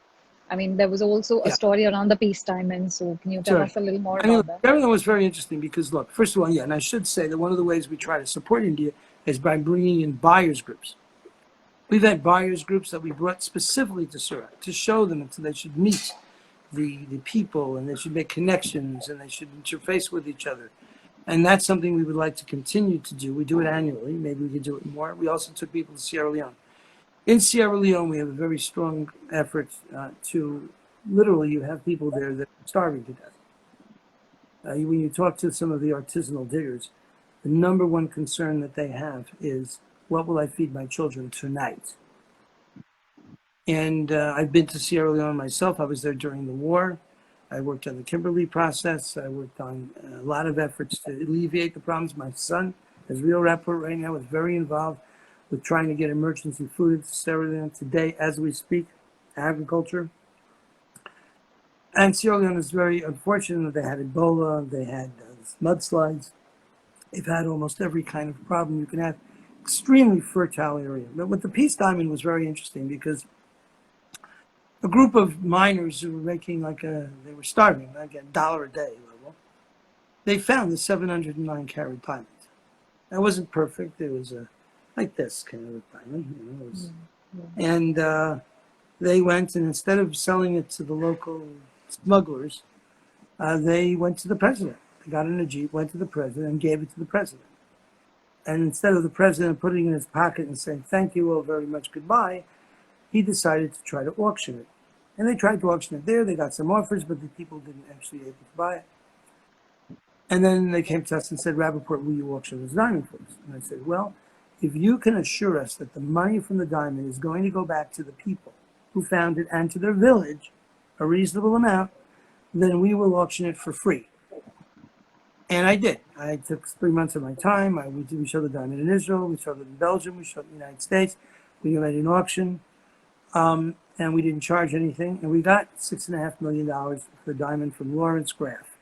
There was also a story around the peace diamond, so can you tell us a little more about that? Everything was very interesting because, look, first of all, and I should say that one of the ways we try to support India is by bringing in buyers groups. We've had buyers groups that we brought specifically to Surat to show them that they should meet the people, and they should make connections, and they should interface with each other. And that's something we would like to continue to do. We do it annually. Maybe we could do it more. We also took people to Sierra Leone. In Sierra Leone, we have a very strong effort to, literally, you have people there that are starving to death. When you talk to some of the artisanal diggers, the number one concern that they have is, what will I feed my children tonight? And I've been to Sierra Leone myself. I was there during the war. I worked on the Kimberley process. I worked on a lot of efforts to alleviate the problems. My son, as Real Rapaport right now, is very involved with trying to get emergency food into Sierra Leone today as we speak, agriculture. And Sierra Leone is very unfortunate. They had Ebola, they had mudslides. They've had almost every kind of problem you can have. Extremely fertile area. But with the peace diamond was very interesting because a group of miners who were making they were starving, like $1 a day level. They found the 709 carat diamond. That wasn't perfect. It was like this kind of a diamond. And they went, and instead of selling it to the local smugglers, they went to the president. They got in a Jeep, went to the president, and gave it to the president. And instead of the president putting it in his pocket and saying, thank you all very much, goodbye, he decided to try to auction it. And they tried to auction it there. They got some offers, but the people didn't actually able to buy it. And then they came to us and said, Rapaport, will you auction this diamond for us? And I said, well, if you can assure us that the money from the diamond is going to go back to the people who found it and to their village, a reasonable amount, then we will auction it for free. And I did. I took 3 months of my time. We showed the diamond in Israel. We showed it in Belgium. We showed it in the United States. We made an auction, and we didn't charge anything. And we got $6.5 million for the diamond from Lawrence Graff.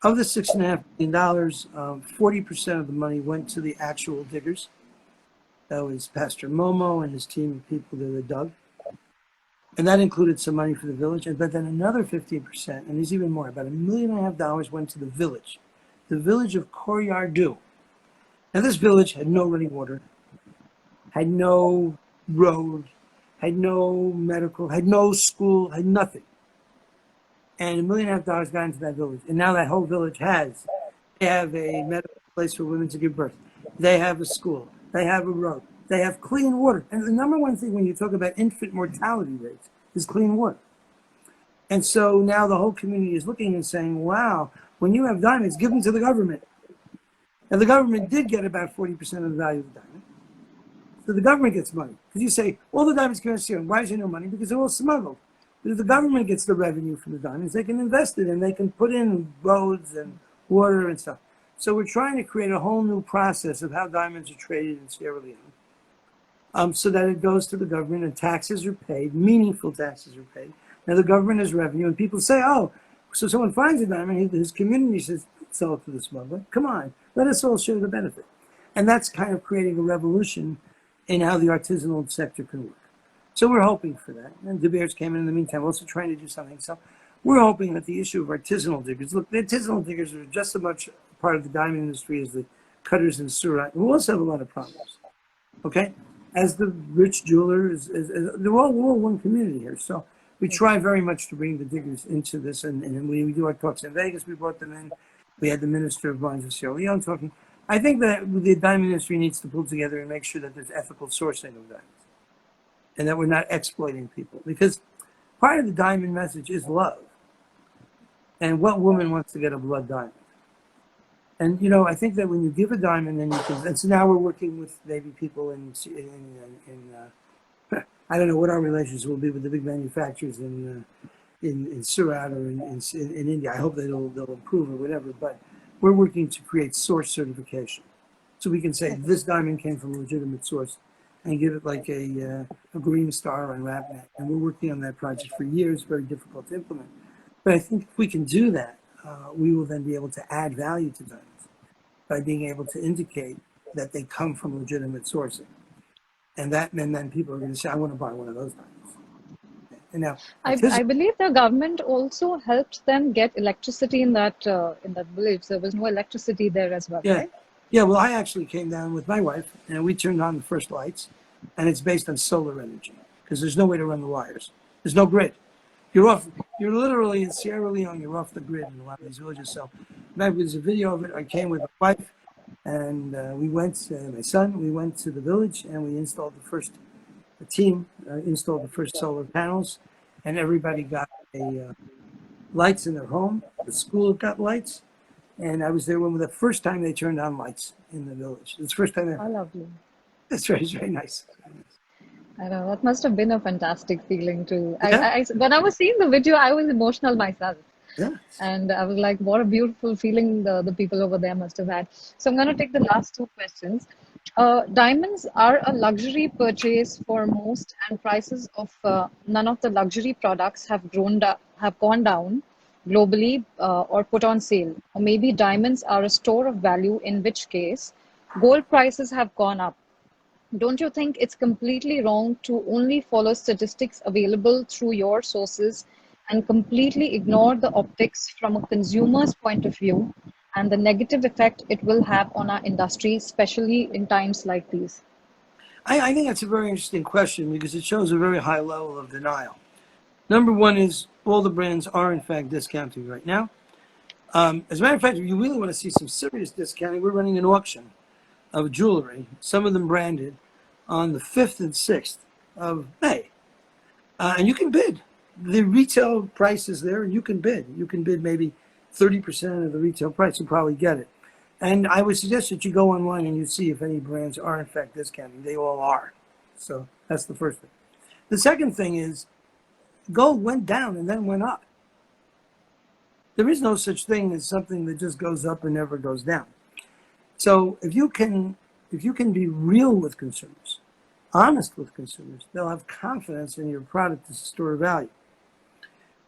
Of the $6.5 million, 40% of the money went to the actual diggers. That was Pastor Momo and his team of people that dug. And that included some money for the village. But then another 15%, and there's even more, about $1.5 million went to the village of Koryardu. Now this village had no running water, had no road, had no medical, had no school, had nothing. And $1.5 million got into that village. And now that whole village they have a medical place for women to give birth. They have a school. They have a road. They have clean water. And the number one thing when you talk about infant mortality rates is clean water. And so now the whole community is looking and saying, wow, when you have diamonds, give them to the government. And the government did get about 40% of the value of the diamond. So the government gets money. Because you say, all the diamonds come out. Why is there no money? Because they're all smuggled. But if the government gets the revenue from the diamonds, they can invest it and they can put in roads and water and stuff. So we're trying to create a whole new process of how diamonds are traded in Sierra Leone, so that it goes to the government and taxes are paid, meaningful taxes are paid. Now the government has revenue, and people say, oh, so someone finds a diamond, his community says, sell it to the smuggler. Come on, let us all share the benefit. And that's kind of creating a revolution in how the artisanal sector can work. So we're hoping for that. And De Beers came in the meantime, also trying to do something. So we're hoping that the issue of artisanal diggers, look, the artisanal diggers are just as much part of the diamond industry as the cutters in Surat, who also have a lot of problems, okay? As the rich jewelers, they're all one community here. So we try very much to bring the diggers into this. And when we do our talks in Vegas, we brought them in. We had the Minister of Mines of Sierra Leone talking. I think that the diamond industry needs to pull together and make sure that there's ethical sourcing of diamonds and that we're not exploiting people. Because part of the diamond message is love. And what woman wants to get a blood diamond? And, you know, I think that when you give a diamond, then you can, and so now we're working with maybe people in I don't know what our relations will be with the big manufacturers in Surat or in India. I hope they'll improve or whatever, but we're working to create source certification. So we can say this diamond came from a legitimate source and give it like a green star on RapNet. And we're working on that project for years, very difficult to implement. But I think if we can do that, we will then be able to add value to diamonds by being able to indicate that they come from legitimate sourcing. And then people are going to say, I want to buy one of those diamonds. And now, I believe the government also helped them get electricity in that village. There was no electricity there as well, right? Yeah, well, I actually came down with my wife, and we turned on the first lights, and it's based on solar energy, because there's no way to run the wires. There's no grid. You're literally in Sierra Leone, you're off the grid in a lot of these villages. So there's a video of it. I came with my wife, and we went, my son, we went to the village, and we installed the team installed the first solar panels, and everybody got lights in their home. The school got lights. And I was there when the first time they turned on lights in the village. It's the first time ever. How lovely. That's right. It's very nice. I know, that must have been a fantastic feeling too. Yeah. When I was seeing the video, I was emotional myself. Yeah. And I was like, what a beautiful feeling the people over there must have had. So I'm going to take the last two questions. Diamonds are a luxury purchase for most, and prices of none of the luxury products have gone down globally or put on sale. Or maybe diamonds are a store of value, in which case gold prices have gone up. Don't you think it's completely wrong to only follow statistics available through your sources and completely ignore the optics from a consumer's point of view and the negative effect it will have on our industry, especially in times like these? I think that's a very interesting question because it shows a very high level of denial. Number one is all the brands are in fact discounting right now. As a matter of fact, if you really want to see some serious discounting, we're running an auction of jewelry, some of them branded, on the 5th and 6th of May. And you can bid. The retail price is there and you can bid. You can bid maybe 30% of the retail price. You'll probably get it. And I would suggest that you go online and you see if any brands are in fact discounting. They all are. So that's the first thing. The second thing is gold went down and then went up. There is no such thing as something that just goes up and never goes down. So if you can be real with consumers, honest with consumers, they'll have confidence in your product as a store of value.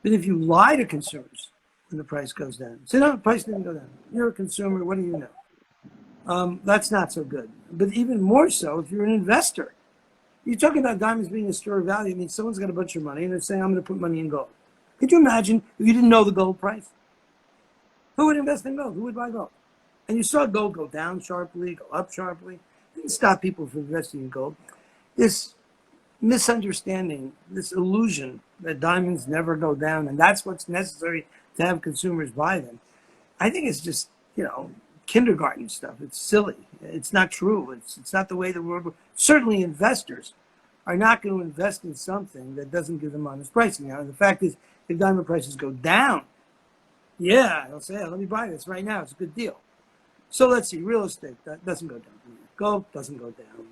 But if you lie to consumers when the price goes down, say, no, the price didn't go down. You're a consumer, what do you know? That's not so good. But even more so if you're an investor. You're talking about diamonds being a store of value. I mean, someone's got a bunch of money and they're saying, I'm going to put money in gold. Could you imagine if you didn't know the gold price? Who would invest in gold? Who would buy gold? And you saw gold go down sharply, go up sharply. It didn't stop people from investing in gold. This misunderstanding, this illusion that diamonds never go down, and that's what's necessary to have consumers buy them, I think it's just, kindergarten stuff. It's silly. It's not true. It's not the way the world works. Certainly investors are not going to invest in something that doesn't give them honest pricing. Now, the fact is, if diamond prices go down, yeah, they'll say, let me buy this right now. It's a good deal. So let's see, real estate, that doesn't go down. Gold doesn't go down.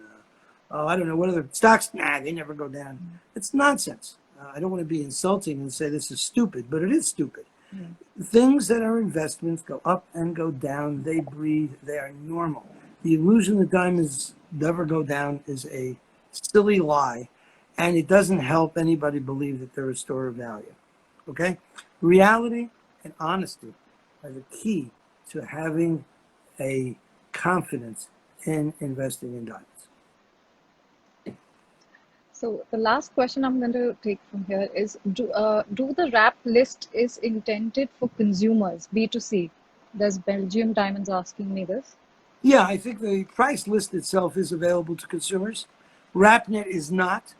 I don't know, what other stocks? Nah, they never go down. It's nonsense. I don't want to be insulting and say this is stupid, but it is stupid. Things that are investments go up and go down. They breathe. They are normal. The illusion that diamonds never go down is a silly lie, and it doesn't help anybody believe that they're a store of value. Okay? Reality and honesty are the key to having a confidence in investing in diamonds. So the last question I'm going to take from here is, do the wrap list is intended for consumers, B2C? There's Belgium Diamonds asking me this. Yeah, I think the price list itself is available to consumers. RapNet is not,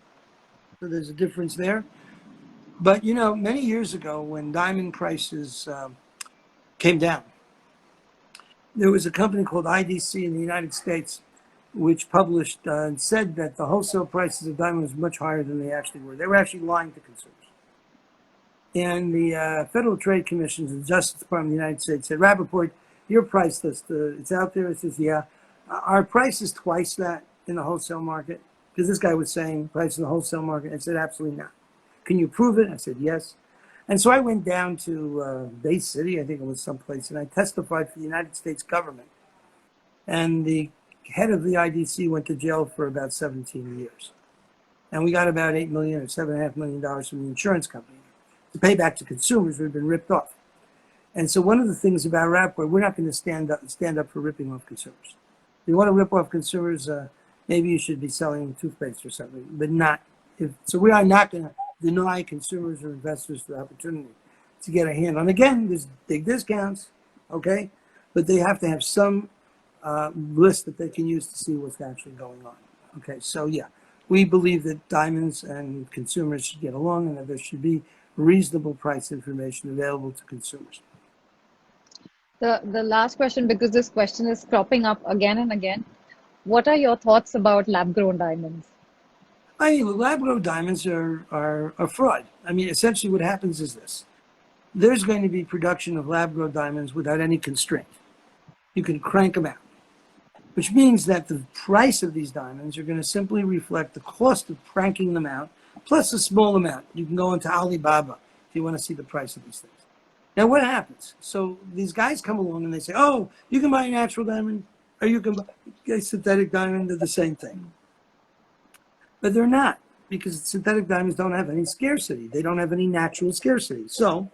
so there's a difference there. But, many years ago when diamond prices came down, there was a company called IDC in the United States which published and said that the wholesale prices of diamonds were much higher than they actually were. They were actually lying to consumers. And the Federal Trade Commission and the Justice Department of the United States said, Rapaport, your price list, it's out there. It says, yeah, our price is twice that in the wholesale market. Because this guy was saying price in the wholesale market. I said, absolutely not. Can you prove it? I said, yes. And so I went down to Bay City, I think it was someplace, and I testified for the United States government. And the head of the IDC went to jail for about 17 years. And we got about $8 million or $7.5 million from the insurance company to pay back to consumers who had been ripped off. And so one of the things about Rapaport, we're not going to stand up for ripping off consumers. If you want to rip off consumers, maybe you should be selling toothpaste or something, but not. So we are not going to deny consumers or investors the opportunity to get a hand on. Again, there's big discounts, okay? But they have to have some list that they can use to see what's actually going on. Okay, so yeah, we believe that diamonds and consumers should get along and that there should be reasonable price information available to consumers. The last question, because this question is cropping up again and again. What are your thoughts about lab-grown diamonds? I mean, lab-grown diamonds are a fraud. I mean, essentially what happens is this. There's going to be production of lab-grown diamonds without any constraint. You can crank them out, which means that the price of these diamonds are going to simply reflect the cost of cranking them out, plus a small amount. You can go into Alibaba if you want to see the price of these things. Now, what happens? So these guys come along and they say, oh, you can buy a natural diamond, or you can buy a synthetic diamond. They're the same thing. But they're not, because synthetic diamonds don't have any scarcity. They don't have any natural scarcity. So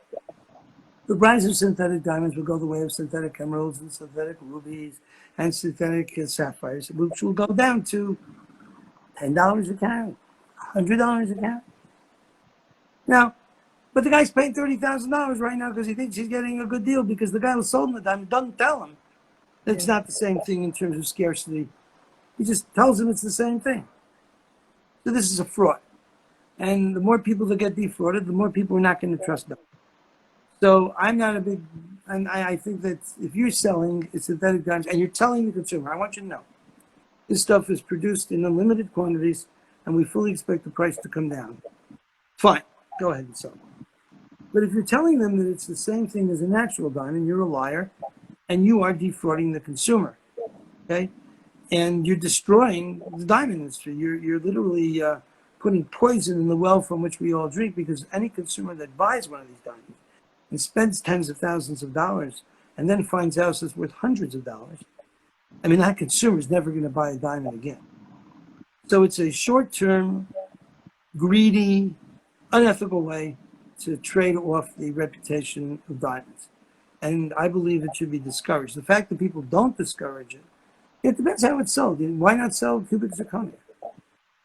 the rise of synthetic diamonds will go the way of synthetic emeralds and synthetic rubies and synthetic sapphires, which will go down to $10 a carat, $100 a carat. Now, but the guy's paying $30,000 right now because he thinks he's getting a good deal because the guy who sold him the diamond doesn't tell him that it's not the same thing in terms of scarcity. He just tells him it's the same thing. So this is a fraud. And the more people that get defrauded, the more people are not going to trust them. So I'm not a big, and I think that if you're selling synthetic diamonds and you're telling the consumer, I want you to know, this stuff is produced in unlimited quantities and we fully expect the price to come down. Fine, go ahead and sell them. But if you're telling them that it's the same thing as a natural diamond, you're a liar and you are defrauding the consumer, okay? And you're destroying the diamond industry. You're literally putting poison in the well from which we all drink, because any consumer that buys one of these diamonds and spends tens of thousands of dollars and then finds out it's worth hundreds of dollars, I mean, that consumer is never going to buy a diamond again. So it's a short-term, greedy, unethical way to trade off the reputation of diamonds. And I believe it should be discouraged. The fact that people don't discourage it, it depends how it's sold. Why not sell cubic zirconia?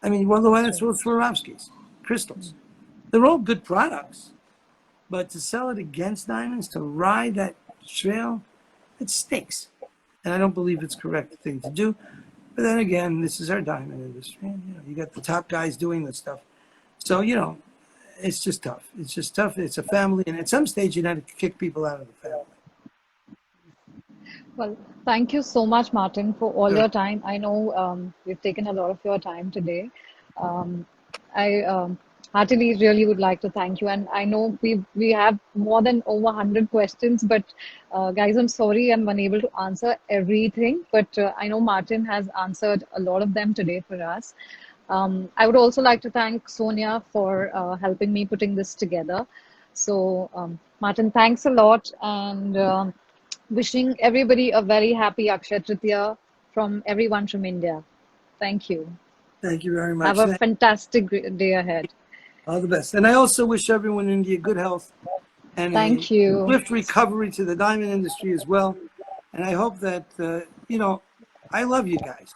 I mean, well, why not sell Swarovskis, crystals? They're all good products. But to sell it against diamonds, to ride that trail, it stinks. And I don't believe it's the correct thing to do. But then again, this is our diamond industry. You got the top guys doing this stuff. So, it's just tough. It's just tough. It's a family. And at some stage, you have to kick people out of the family. Well, thank you so much, Martin, for all Sure. your time. I know we've taken a lot of your time today. I heartily really would like to thank you. And I know we have more than over 100 questions, but guys, I'm sorry I'm unable to answer everything. But I know Martin has answered a lot of them today for us. I would also like to thank Sonia for helping me putting this together. So, Martin, thanks a lot, and wishing everybody a very happy Akshaya Tritiya from everyone from India. Thank you. Thank you very Have much. a fantastic day ahead. All the best. And I also wish everyone in India good health and a Thank you. swift recovery to the diamond industry as well. And I hope that, I love you guys.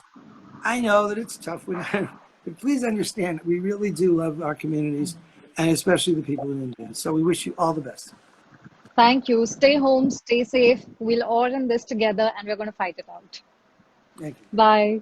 I know that it's tough, but please understand that we really do love our communities, and especially the people in India. So we wish you all the best. Thank you. Stay home, stay safe. We'll all in this together and we're going to fight it out. Thank you. Bye.